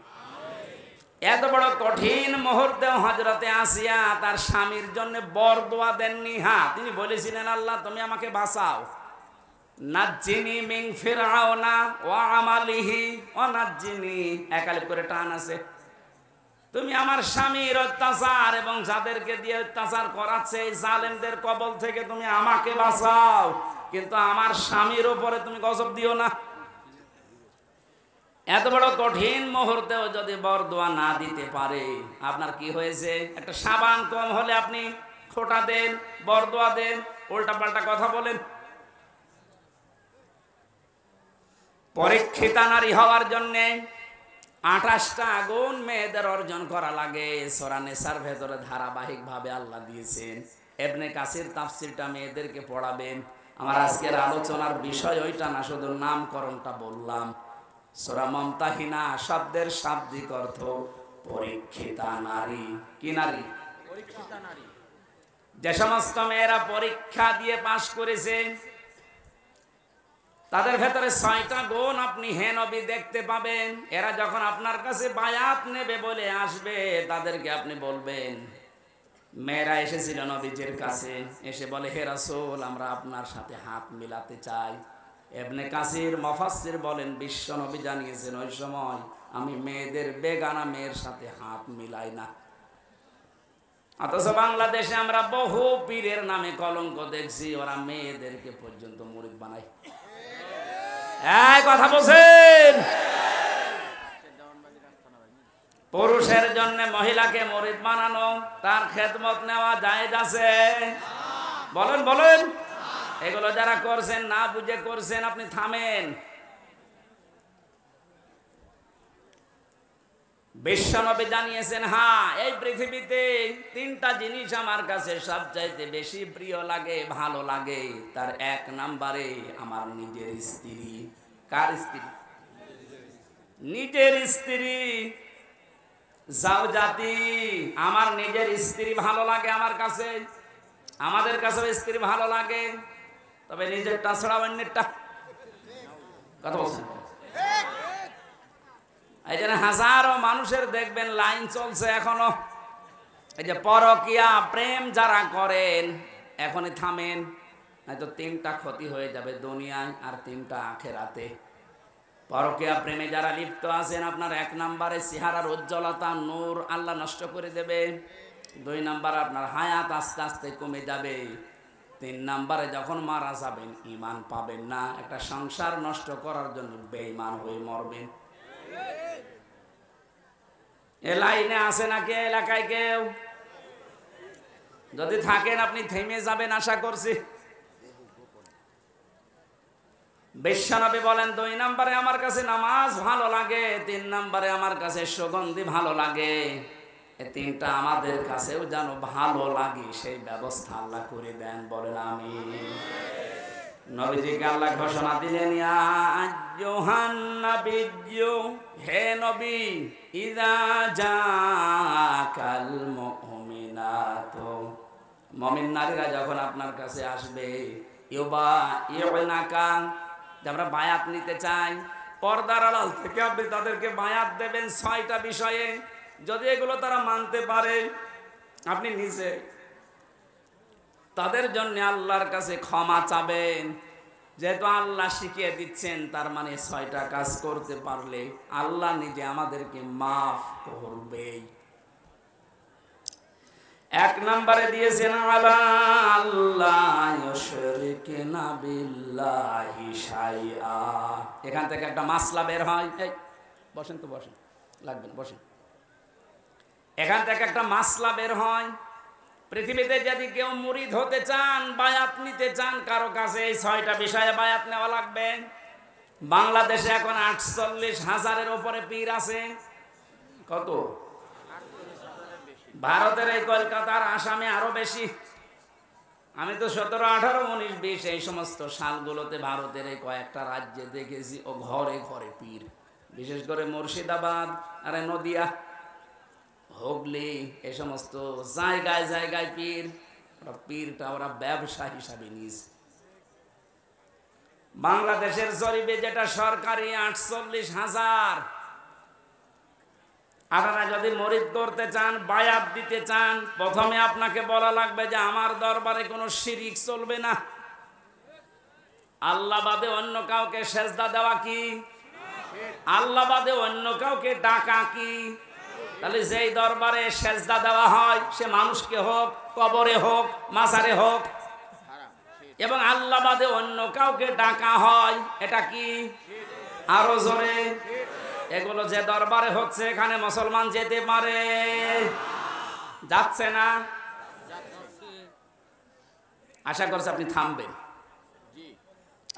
এত বড় কঠিন মুহূর্তে হযরতে আসিয়া তার স্বামীর জন্য বরদোয়া দেননি। হ্যাঁ, তিনি বলেছিলেন আল্লাহ তুমি আমাকে বাঁচাও, নাজ্জিনি মিন ফিরআউনা ওয়া আমালিহি ওয়া নাজ্জিনি, একালিপ করে টান আছে। তুমি আমার স্বামীর অত্যাচার এবং যাদেরকে দিয়ে অত্যাচার করাচ্ছে এই জালেমদের কবল থেকে তুমি আমাকে বাঁচাও, কিন্তু আমার স্বামীর উপরে তুমি গজব দিও না। এত বড় কঠিন মুহূর্তেও যদি বরদোয়া না দিতে পারে, আপনার কি হয়েছে? একটা সাবান কম হলে আপনি খোঁটা দেন, বরদোয়া দেন, উল্টা পাল্টা কথা বলেন। পরীক্ষিতা নারী হওয়ার জন্যে 28টা গুণ মেয়েদের অর্জন করা লাগে। সূরা নিসার ভেতরে ধারাবাহিকভাবে আল্লাহ দিয়েছেন। ইবনে কাসির তাফসীরটা মেয়েদেরকে পড়াবেন। আমার আজকের আলোচনার বিষয় ওইটা না, শুধু নামকরণটা বললাম। সূরা মুমতাহিনা শব্দের শাব্দিক অর্থ পরীক্ষিতা নারী। কি নারী? পরীক্ষিতা নারী। যে সমস্ত মেয়েরা পরীক্ষা দিয়ে পাশ করেছে তাদের ভেতরে 6টা গুণ আপনি হে নবী দেখতে পাবেন। এরা যখন আপনার কাছে বায়াত নেবে বলে আসবে, তাদেরকে আপনি বলবেন, মেয়েরা এসেছিল নবীজির কাছে, এসে বলে হে রাসূল আমরা আপনার সাথে হাত মিলাতে চাই। ইবনে কাসির মুফাসসির বলেন বিশ্ব নবী জানিয়েছেন ওই সময় আমি মেয়েদের বেগানা মেয়ের সাথে হাত মিলাই না। অথচ বাংলাদেশে আমরা বহু পীরের নামে কলঙ্ক দেখছি, ওরা মেয়েদেরকে পর্যন্ত মুরিদ বানায়। এই কথা বলছেন? পুরুষের জন্য মহিলাকে মুরিদ বানানো, তার খেদমত নেওয়া জায়েজ আছে? বলেন বলেন। এগুলো যারা করছেন না বুঝে করছেন, আপনি থামেন। বিশ্বনবী জানিয়েছেন হ্যাঁ এই পৃথিবীতে 3টা জিনিস আমার কাছে সবচাইতে বেশি প্রিয় লাগে, ভালো লাগে। তার 1 নম্বরে আমার নিজের স্ত্রী। কার স্ত্রী? নিজের স্ত্রী। জাওজাতি, আমার নিজের স্ত্রী ভালো লাগে আমার কাছে। আমাদের কাছে স্ত্রী ভালো লাগে, তবে নিজেরটা ছাড়া অন্যেরটা। কথা বলছেন? এই জন্য হাজারো মানুষের দেখবেন লাইন চলছে এখনো। এই যে পরকিয়া প্রেম যারা করেন, এখনই থামেন, হয়তো 3টা ক্ষতি হয়ে যাবে দুনিয়ায় আর 3টা আখেরাতে। পরকিয়া প্রেমে যারা লিপ্ত আছেন, আপনার 1 নম্বরে চেহারার উজ্জ্বলতা নূর আল্লাহ নষ্ট করে দেবে। 2 নম্বর আপনার হায়াত আস্তে আস্তে কমে যাবে। 3 নম্বরে যখন মারা যাবেন ঈমান পাবেন না, একটা সংসার নষ্ট করার জন্য বেঈমান হয়ে মরবেন। এ লাইনে আছে নাকি এলাকায় কেউ? যদি থাকেন আপনি থেমে যাবেন আশা করছি। বিশ্বনবী বলেন 2 নম্বরে আমার কাছে নামাজ ভালো লাগে, 3 নম্বরে আমার কাছে সুগন্ধি ভালো লাগে। এই 3টা আমাদের কাছেও যেন ভালো লাগে, সেই ব্যবস্থা আল্লাহ করে দেন, বলেন আমিন। নবীজিকে আল্লাহ ঘোষণা দিলেন, ইয়া আইয়ুহান নাবিয়্যু, হে নবী, ইযা জাকাল মুমিনাতু, মুমিন নারীরা যখন আপনার কাছে আসবে, ইউবাইউনাকা, আমরা বায়াত নিতে চাই, পর্দার আড়াল থেকে আপনি তাদেরকে বায়াত দেবেন 6টা বিষয়ে। যদি এগুলো তারা মানতে পারে, আপনি নিজে তাদের জন্য আল্লাহর কাছে ক্ষমা চাবেন। যেহেতু আল্লাহ শিখিয়ে দিচ্ছেন, তার মানে 6টা কাজ করতে পারলে আল্লাহ নিজে আমাদেরকে মাফ করবে। 1 নম্বরে দিয়েছেন আলা আল্লাহ ইউশরিকুনা বিল্লাহি শাইআ। এখান থেকে একটা মাসলা বের হয়। এই বসেন তো, বসেন, লাগবে না, বসেন। এখান থেকে একটা মাসলা বের হয়, পৃথিবীতে যদি কেউ মুরিদ হতে চান, বায়াত নিতে চান কারো কাছে, এই 6টা বিষয়ে বায়াত নেওয়া লাগবে। বাংলাদেশে এখন 48,000-এর উপরে পীর আছে। কত? ভারতের এই কলকাতার, আসামে আরো বেশি। আমি তো 17, 18, 19, 20 এই সমস্ত সালগুলোতে ভারতের এই কয়েকটা রাজ্যে দেখেছি ও ঘরে ঘরে পীর। বিশেষ করে মুর্শিদাবাদ আর নদিয়া, হুগলি, এই সমস্ত জায়গায় জায়গায় পীর। পীরটা ওরা ব্যবসা হিসাবে নিয়েছে। বাংলাদেশের জরিপে যেটা সরকারি 48,000। আপনারা যদি মুরিদ করতে চান, বায়াত দিতে চান, প্রথমে আপনাকে বলা লাগবে যে আমার দরবারে কোনো শিরিক চলবে না। আল্লাহ বাদে অন্য কাউকে সেজদা দেওয়া কি? আল্লাহ বাদে অন্য কাউকে ডাকা কি? তাহলে যেই দরবারে সেজদা দেওয়া হয়, সে মানুষকে হোক, কবরে হোক, মাজারে হোক, এবং আল্লাহ বাদে অন্য কাউকে ডাকা হয়, এটা কি? আরো জোরে। এগুলো যে দরবারে হচ্ছে, এখানে মুসলমান যেতে পারে? যাচ্ছে না? আশা করছি আপনি থামবেন।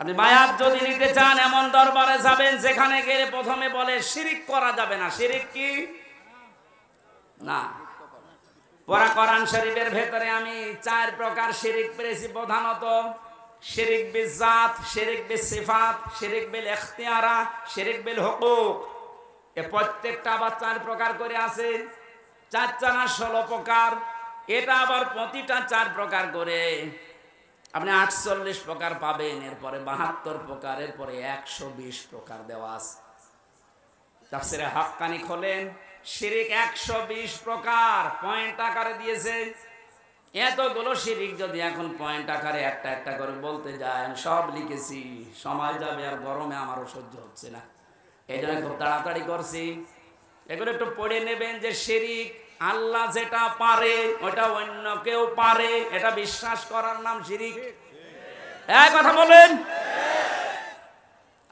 আপনি বায়াত যদি নিতে চান, এমন দরবারে যাবেন যেখানে গেলে প্রথমে বলে শিরিক করা যাবে না। শিরিক কি? না। পুরা কোরআন শরীফের ভেতরে আমি 4 প্রকার শিরিক পেয়েছি প্রধানত। শিরিক বিল জাত, শিরিক বিল সিফাত, শিরিক বিল ইখতিয়ারা, শিরিক বিল হুকুক। এ প্রত্যেকটা আবার 4 প্রকার করে আছে। 4 4 16 প্রকার। এটা আবার প্রতিটা 4 প্রকার করে আপনি 48 প্রকার পাবেন। এরপরে 72 প্রকার, এরপরে 120 প্রকার দেওয়া আছে। তাফসীরে হাক্কানি খোলেন, শিরিক 120 প্রকার পয়েন্ট আকারে দিয়েছে। এতগুলো শিরিক যদি এখন পয়েন্ট আকারে একটা একটা করে বলতে যায়, আমি সব লিখেছি, সময় যাবে, আর গরমে আমারও সহ্য হচ্ছে না। এই জন্য খুব তাড়াতাড়ি করছি। এগুলো একটু পড়ে নেবেন যে শিরিক, আল্লাহ যেটা পারে ওটা অন্য কেউ পারে, এটা বিশ্বাস করার নাম শিরিক। এক কথা বলেন।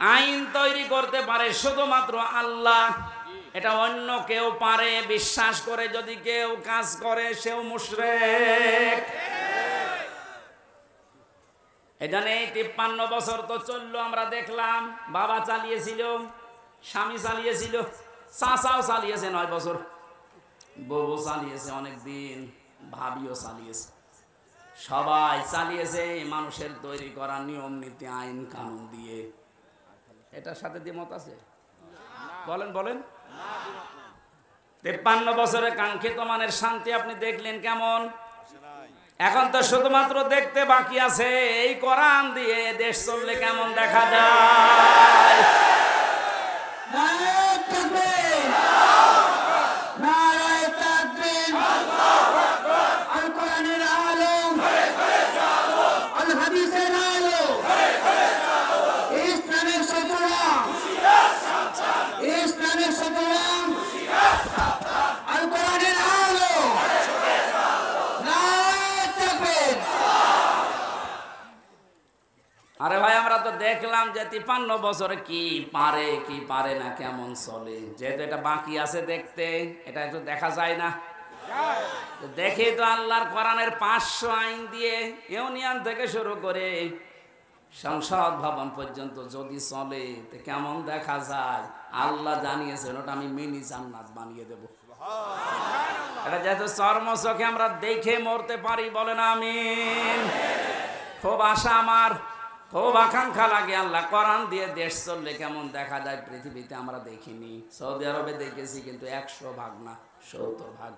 আইন তৈরি করতে পারে শুধুমাত্র আল্লাহ, এটা অন্য কেউ পারে বিশ্বাস করে যদি কেউ কাজ করে, সেও মুশরিক। এখানে 53 বছর তো চললো, আমরা দেখলাম। বাবা চালিয়েছিল, স্বামী চালিয়েছিল, চাচাও চালিয়েছে 9 বছর, বউ চালিয়েছে অনেক দিন, ভাবিও চালিয়েছে, সবাই চালিয়েছে মানুষের তৈরি করা নিয়ম নীতি, আইন কানুন দিয়ে। এটার সাথে দ্বিমত আছে? বলেন বলেন। 53 বছরের কাঙ্ক্ষিত মানের শান্তি আপনি দেখলেন কেমন? এখন তো শুধুমাত্র দেখতে বাকি আছে, এই কোরআন দিয়ে দেশ চললে কেমন দেখা যায়। দেখলাম যে 53 বছরে কি পারে কি পারে না, কেমন চলে। যেহেতু এটা বাকি আছে দেখতে, এটা একটু দেখা যায় না। দেখে তো আল্লাহর কোরআনের 500 আইন দিয়ে ইউনিয়ন থেকে শুরু করে সংসদ ভবন পর্যন্ত যদি চলে তো কেমন দেখা যায়। আল্লাহ জানিয়েছেন ওটা আমি মিনি জান্নাত বানিয়ে দেব। এটা যেহেতু চর্মচোখে আমরা দেখে মরতে পারি, বলেন আমিন। খুব আশা আমার, খুব আকাঙ্ক্ষা লাগে আল্লাহ কোরআন দিয়ে দেশ চললে কেমন দেখা যায় পৃথিবীতে আমরা দেখিনি। সৌদি আরবে দেখেছি কিন্তু 100 ভাগ না 70 ভাগ।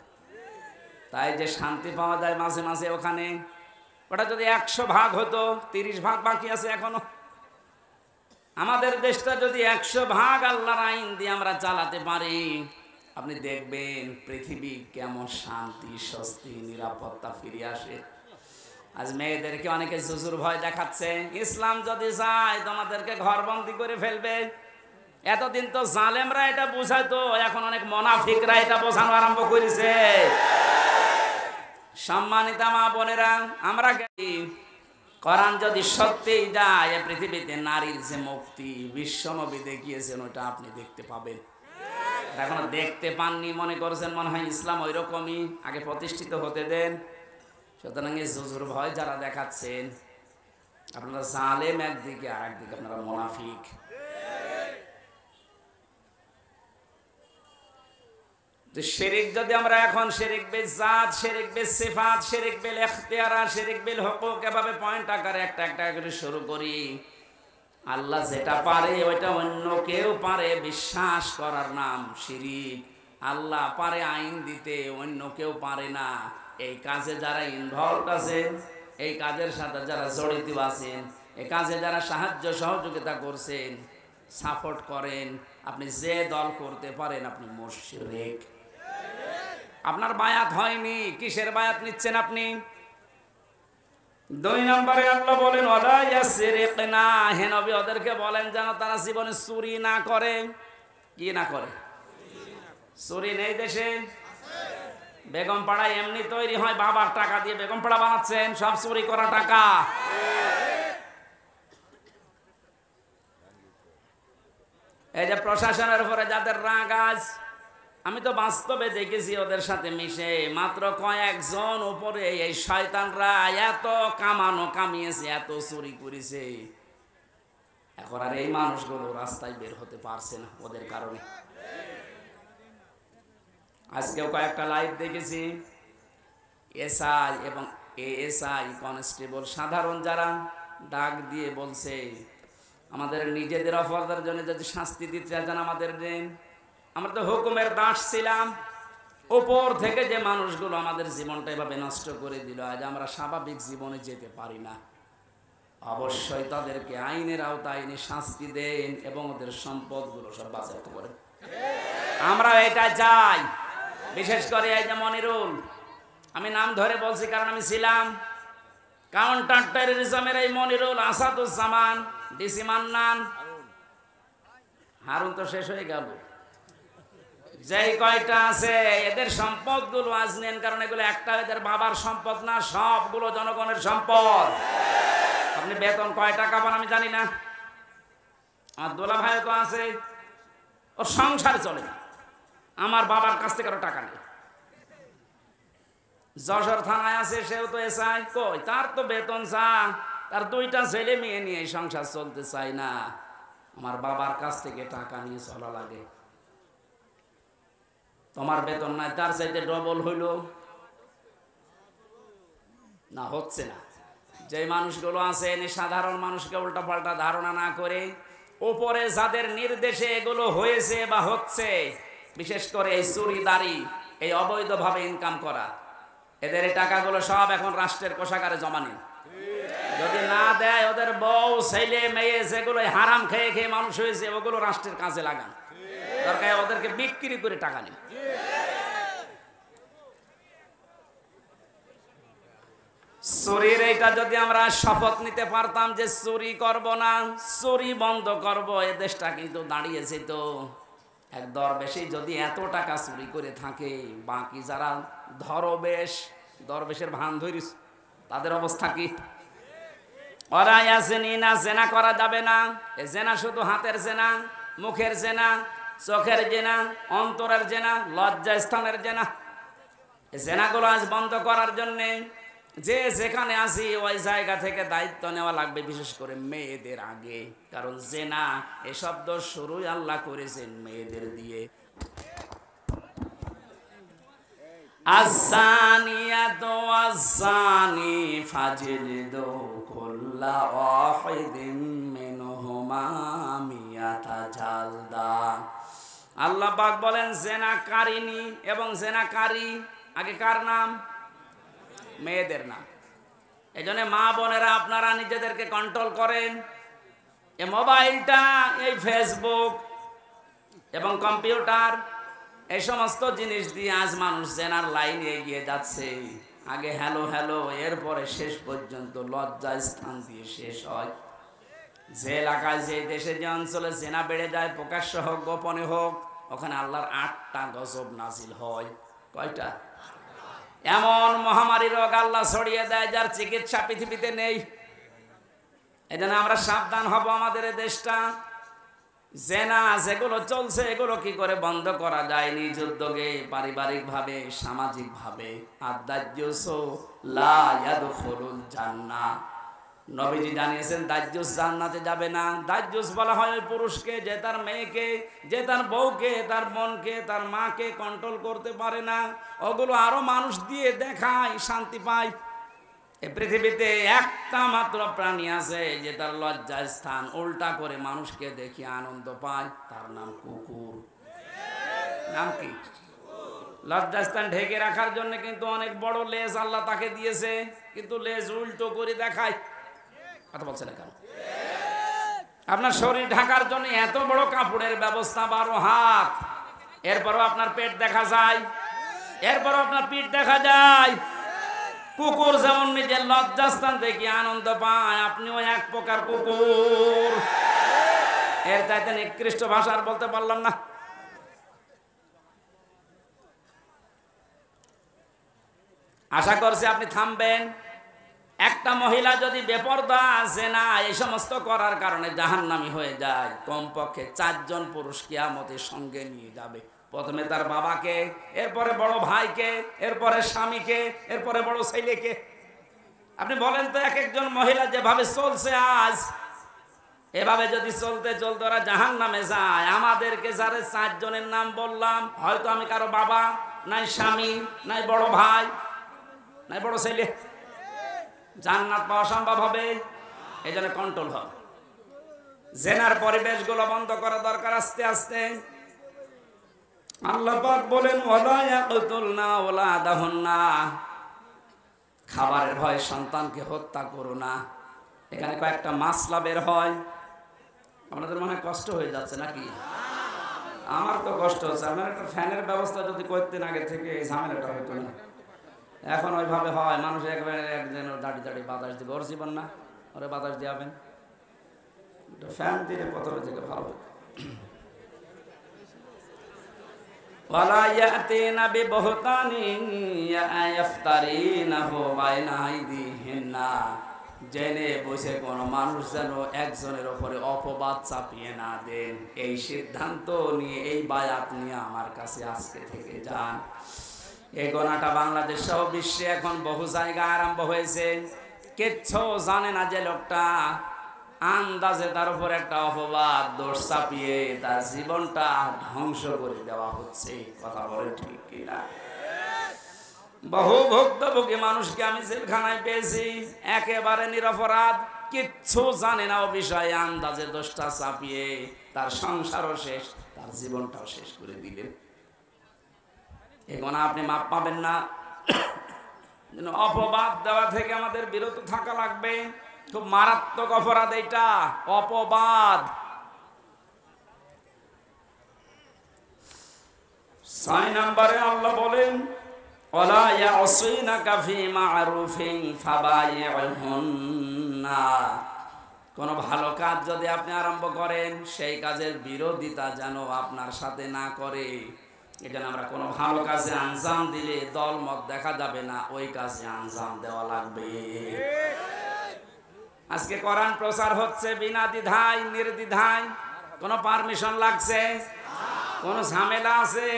তাই যে শান্তি পাওয়া যায় মাঝে মাঝে ওখানে, ওটা যদি 100 ভাগ হতো, 30 ভাগ বাকি আছে এখনো। আমাদের দেশটা যদি 100 ভাগ আল্লাহর আইন দিয়ে আমরা চালাতে পারি, আপনি দেখবেন পৃথিবী কেমন শান্তি, স্বস্তি, নিরাপত্তা ফিরে আসে। আজ মেয়েদেরকে অনেকে জুজুর ভয় দেখাচ্ছে, ইসলাম যদি চায় তোমাদেরকে ঘরবন্দি করে ফেলবে। এতদিন তো জালেমরা এটা বুঝাইতো, এখন অনেক মুনাফিকরা এটা বোঝানো আরম্ভ করেছে। সম্মানিত মা বোনেরা, আমরা কোরআন যদি সত্যিই যায়, পৃথিবীতে নারীর যে মুক্তি বিশ্বনবী দেখিয়েছেন, ওটা আপনি দেখতে পাবেন। এখনো দেখতে পাননি, মনে করছেন মনে হয় ইসলাম ওই রকমই, আগে প্রতিষ্ঠিত হতে দেন। সুতরাং এই জুজুর ভয় যারা দেখাচ্ছেন, আপনারা জালেম একদিকে, আর একদিকে আপনারা মুনাফিক। শিরিক যদি আমরা এখন শিরিক বিল জাত, শিরিক বিল সিফাত, শিরিক বিল ইখতিয়ারা, শিরিক বিল হুকুক এভাবে পয়েন্ট আকারে একটা একটা করে শুরু করি, আল্লাহ যেটা পারে ওইটা অন্য কেউ পারে বিশ্বাস করার নাম শিরিক। আল্লাহ পারে আইন দিতে, অন্য কেউ পারে না। এই কাজে যারা ইনভলভ আছেন, এই কাজের সাথে যারা জড়িত আছেন, এই কাজে যারা সাহায্য সহযোগিতা করছেন, সাপোর্ট করেন, আপনি যে দল করতে পারেন আপনি মুশরিক। আপনার বায়াত হয়নি, কিসের বায়াত নিচ্ছেন আপনি? 2 নম্বরে আল্লাহ বলেন ওয়ালা ইয়াসরিকনা, হে নবী ওদেরকে বলেন যেন তারা জীবনে চুরি না করে। কি না করে? চুরি নেই দেশে? বেগম পাড়া এমনি তৈরি হয় বাবার টাকা দিয়ে, বেগম পাড়া বানাচ্ছেন, সব চুরি করা টাকা। এই যে প্রশাসনের উপরে যাদের রাগ আজ, আমি তো বাস্তবে দেখেছি ওদের সাথে মিশে, মাত্র কয়েকজন উপরে এই শয়তানরা এত কামিয়েছে, এত চুরি করেছে, এখন আর এই মানুষগুলো রাস্তায় বের হতে পারছে না ওদের কারণে। আজকেও কয়েকটা লাইভ দেখেছি, এসআই এবং এএসআই কনস্টেবল সাধারণ যারা ডাক দিয়ে বলছে আমাদের নিজেদের অপরাধের জন্য যদি শাস্তি দিতে চান আমাদের দেন। আমরা তো হুকুমের দাস ছিলাম, উপর থেকে যে মানুষগুলো আমাদের জীবনটা এভাবে নষ্ট করে দিল, আজ আমরা স্বাভাবিক জীবনে যেতে পারি না। অবশ্যই তাদেরকে আইনের আওতায় এনে শাস্তি দেন এবং ওদের সম্পদগুলো সব বাজেয়াপ্ত করেন। আমরা এটা চাই। বিশেষ করে এই যে মনিরুল, আমি নাম ধরে বলছি কারণ আমি ছিলাম কাউন্টার টেররিজমের এই মনিরুল, আসাদুজ্জামান, ডিসি মান্নান, হারুন তো শেষ হয়ে গেল, যেই কয়টা আছে এদের সম্পদগুলো আজ নেন, কারণ এগুলো একটা এদের বাবার সম্পদ না, সবগুলো জনগণের সম্পদ। আপনি বেতন কয় টাকা পান আমি জানি না, আমার দোলা ভাই তো আছে, ওর সংসার চলে না, আমার বাবার কাছ থেকে আরো টাকা নেই। যশোর থানায় আছে, সেও তো এসআই, কই তার তো বেতন চা, তার 2টা ছেলে মেয়ে নিয়ে সংসার চলতে চায় না, আমার বাবার কাছ থেকে টাকা নিয়ে চলা লাগে। তোমার বেতন নাই, তার চাইতে ডবল হইল না, হচ্ছে না। যে মানুষগুলো আছে সাধারণ মানুষকে উল্টাপাল্টা ধারণা না করে, উপরে যাদের নির্দেশে এগুলো হয়েছে বা হচ্ছে, বিশেষ করে এই চুরিদারি, এই অবৈধভাবে ইনকাম করা, এদের এই টাকাগুলো সব এখন রাষ্ট্রের কোষাগারে জমা নেই। যদি না দেয়, ওদের বউ ছেলে মেয়ে যেগুলো হারাম খেয়ে খেয়ে মানুষ হয়েছে, ওগুলো রাষ্ট্রের কাজে লাগান, দরকার ওদেরকে বিক্রি করে টাকা নেই। চুরির এইটা যদি আমরা শপথ নিতে পারতাম যে চুরি করব না, চুরি বন্ধ করব, এ দেশটা কিন্তু দাঁড়িয়েছে তো। এক দরবেশই যদি এত টাকা চুরি করে থাকে, বাকি যারা দরবেশের ভান ধরিস তাদের অবস্থা কি? ওরা ইয়াসিনা, জেনা করা যাবে না। এ জেনা শুধু হাতের জেনা, মুখের জেনা, চোখের জেনা, অন্তরের জেনা, লজ্জা স্থানের জেনা। এই জেনাগুলো আজ বন্ধ করার জন্যে যে যেখানে আসি ওই জায়গা থেকে দায়িত্ব নেওয়া লাগবে, বিশেষ করে মেয়েদের আগে। কারণ জেনা এ শব্দ শুরুই আল্লাহ করেছেন মেয়েদের দিয়ে। আসানিয়াতু আসানি ফাজলিদু কুল্লা ওয়াহিদিন মিনহুমা মিয়াতা জালদা। আল্লাহ পাক বলেন জেনাকারিনী এবং জেনাকারী আগে কার নাম? মেয়েদের নাম। এই জন্য মা বোনেরা আপনারা নিজেদেরকে কন্ট্রোল করেন। এই মোবাইলটা, এই ফেসবুক এবং কম্পিউটার, এই সমস্ত জিনিস দিয়ে আজ মানুষ জেনার লাইনে এগিয়ে যাচ্ছে। আগে হ্যালো হ্যালো, এরপরে শেষ পর্যন্ত লজ্জা স্থান দিয়ে শেষ হয়। যে এলাকায়, যে দেশে, যে অঞ্চলে জেনা বেড়ে যায়, প্রকাশ্য হোক গোপনে হোক, ওখানে আল্লাহর 8টা গজব নাজিল হয়। কয়টা? এমন মহামারী রোগ আল্লাহ ছড়িয়ে দেয় যার চিকিৎসা পৃথিবীতে নেই। এই জন্য আমরা সাবধান হব। আমাদের এই দেশটা জেনা যেগুলো চলছে, এগুলো কি করে বন্ধ করা যায় নিজ উদ্যোগে, পারিবারিক ভাবে, সামাজিক ভাবে। আদ-দাজ্জুস লা ইয়াদখুলুল জান্নাহ। নবীজি জানিয়েছেন দাজ্জুস জান্নাতে যাবে না। দাজ্জুস বলা হয় ওই পুরুষকে যে তার মেয়েকে, যে তার বউকে, তার বোনকে, তার মাকে কন্ট্রোল করতে পারে না। ওগুলো আরো মানুষ দিয়ে দেখায়, শান্তি পায়। এই পৃথিবীতে একটা মাত্র প্রাণী আছে যে তার লজ্জা স্থান উল্টা করে মানুষকে দেখিয়ে আনন্দ পায়, তার নাম কুকুর। নাম কি? লজ্জা স্থান ঢেকে রাখার জন্য কিন্তু অনেক বড় লেজ আল্লাহ তাকে দিয়েছে, কিন্তু লেজ উল্টো করে দেখায়। কথা বলছে না কেন? আপনার শরীর ঢাকার জন্য এত বড় কাপড়ের ব্যবস্থা, 12 হাত, এরপরও আপনার পেট দেখা যায়, এরপরও আপনার পিঠ দেখা যায়। কুকুর যেমন নিজের লজ্জাস্থান থেকে আনন্দ পায়, আপনিও এক প্রকার কুকুর। এর চাইতে নিকৃষ্ট ভাষা আর বলতে পারলাম না। আশা করছি আপনি থামবেন। একটা মহিলা যদি বেপরদা জেনা এই সমস্ত করার কারণে জাহান্নামী হয়ে যায়, কমপক্ষে 4 জন পুরুষ কিয়ামতের সঙ্গে নিয়ে যাবে। প্রথমে তার বাবাকে, এরপরে বড় ভাইকে, এরপরে স্বামীকে, এরপরে বড় ছেলেকে। আপনি বলেন তো, এক একজন মহিলা যেভাবে চলছে আজ, এভাবে যদি চলতে চলতে ওরা জাহান্নামে যায়, আমাদেরকে যারা 4 জনের নাম বললাম, হয়তো আমি কারো বাবা, নাই স্বামী, নাই বড় ভাই, নাই বড় ছেলে, জান্নাত পাওয়া সম্ভব হবে? এই জন্য কন্ট্রোল হবে। জেনার পরিবেশগুলো বন্ধ করা দরকার আস্তে আস্তে। আল্লাহ পাক বলেন ওয়ালা ইয়াকতুলনা ওয়ালাদাহুন্না, খাবারের ভয়ে সন্তানকে হত্যা করো না। এখানে কয়েকটা মাসলা বের হয়। আপনাদের মনে হয় কষ্ট হয়ে যাচ্ছে নাকি? আমার তো কষ্ট হচ্ছে। আপনার একটা ফ্যানের ব্যবস্থা যদি করতেন আগে থেকে, এই ঝামেলাটা হতো না। এখন ওইভাবে হয়, মানুষ একবারে একজন দাঁড়িয়ে দাঁড়িয়ে বাতাস দিবে। ওর জীবন না, ওরে বাতাস দিয়াবেন। ফ্যান দিলে প্রথমে থেকে ভালো হতো। ওয়ালা ইয়াতিনা বিবহতানিন ইয়াফতারিনাহু বাইনা আইদিহিন্না, জেনে বসে কোনো মানুষ যেন একজনের ওপরে অপবাদ চাপিয়ে না দেন। এই সিদ্ধান্ত নিয়ে, এই বায়াত নিয়ে আমার কাছে আজকে থেকে যান। এই গোনাটা বাংলাদেশ সহ বিশ্বে এখন বহু জায়গায় আরম্ভ হয়েছে। কিচ্ছু জানে না যে লোকটা, আন্দাজে তার উপর একটা অপবাদ দোষ চাপিয়ে তার জীবনটা ধ্বংস করে দেওয়া হচ্ছে। কথা বলেন ঠিক কিনা? বহু ভুক্তভোগী মানুষকে আমি জেলখানায় পেয়েছি, একেবারে নিরপরাধ, কিচ্ছু জানে না ও বিষয়ে, আন্দাজে দোষটা চাপিয়ে তার সংসারও শেষ, তার জীবনটাও শেষ করে দিলেন। এই গোনা আপনি মাপ পাবেন না। অপবাদ দেওয়া থেকে আমাদের বিরত থাকা লাগবে। খুব মারাত্মক অপরাধ এটা, অপবাদ। 6 নম্বরে আল্লাহ বলেন ওয়ালা ইয়াসিনাকা ফি মা'রুফিন ফাবাই'হুন্না, কোন ভালো কাজ যদি আপনি আরম্ভ করেন, সেই কাজের বিরোধিতা যেন আপনার সাথে না করে। এখানে আমরা কোনো ভালো কাজে আঞ্জাম দিলে দলমত দেখা যাবে না, ওই কাজে আঞ্জাম দেওয়া লাগবে। আজকে কোরআন প্রচার হচ্ছে বিনা দ্বিধায় নির্দ্বিধায়, কোনো পারমিশন লাগছে, কোনো ঝামেলা আছে?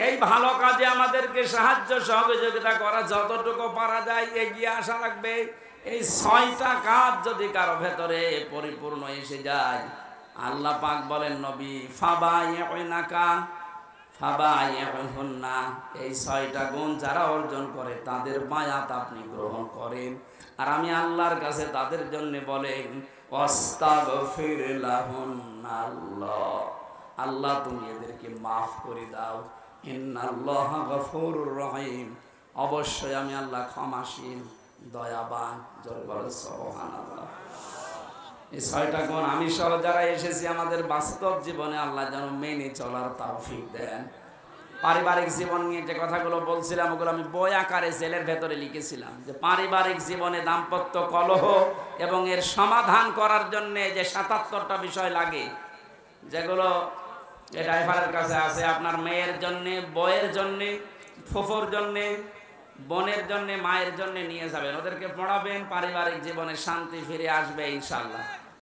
এই ভালো কাজে আমাদেরকে সাহায্য সহযোগিতা করা, যতটুকু পারা যায় এগিয়ে আসা লাগবে। এই 6টা কাজ যদি কারো ভেতরে পরিপূর্ণ এসে যায়, আল্লাহ পাক বলেন নবী ফাবাইনাকা ফাবাইহুন্না, এই 6টা গুণ যারা অর্জন করে তাদের বায়াত আপনি গ্রহণ করেন। আর আমি আল্লাহর কাছে তাদের জন্য বলেন ওয়াস্তাগফির লাহুন্নাল্লাহ, আল্লাহ তুমি এদেরকে মাফ করে দাও। ইন্নাল্লাহা গফুরুর রহিম, অবশ্যই আমি আল্লাহ ক্ষমাশীল দয়াবান। জোরে বলো সুবহানাল্লাহ। এই 6টা গুণ আমি সহ যারা এসেছি আমাদের বাস্তব জীবনে আল্লাহ যেন মেনে চলার তৌফিক দেন। পারিবারিক জীবন নিয়ে যে কথাগুলো বলছিলাম ওগুলো আমি বই আকারে জেলের ভেতরে লিখেছিলাম, যে পারিবারিক জীবনে দাম্পত্য কলহ এবং এর সমাধান করার জন্য যে 77টা বিষয় লাগে, যেগুলো এই ড্রাইভারের কাছে আছে, আপনার মেয়ের জন্যে, বউয়ের জন্যে, ফুফুর জন্যে, বোনের জন্যে, মায়ের জন্যে নিয়ে যাবেন, ওদেরকে পড়াবেন, পারিবারিক জীবনে শান্তি ফিরে আসবে ইনশাআল্লাহ।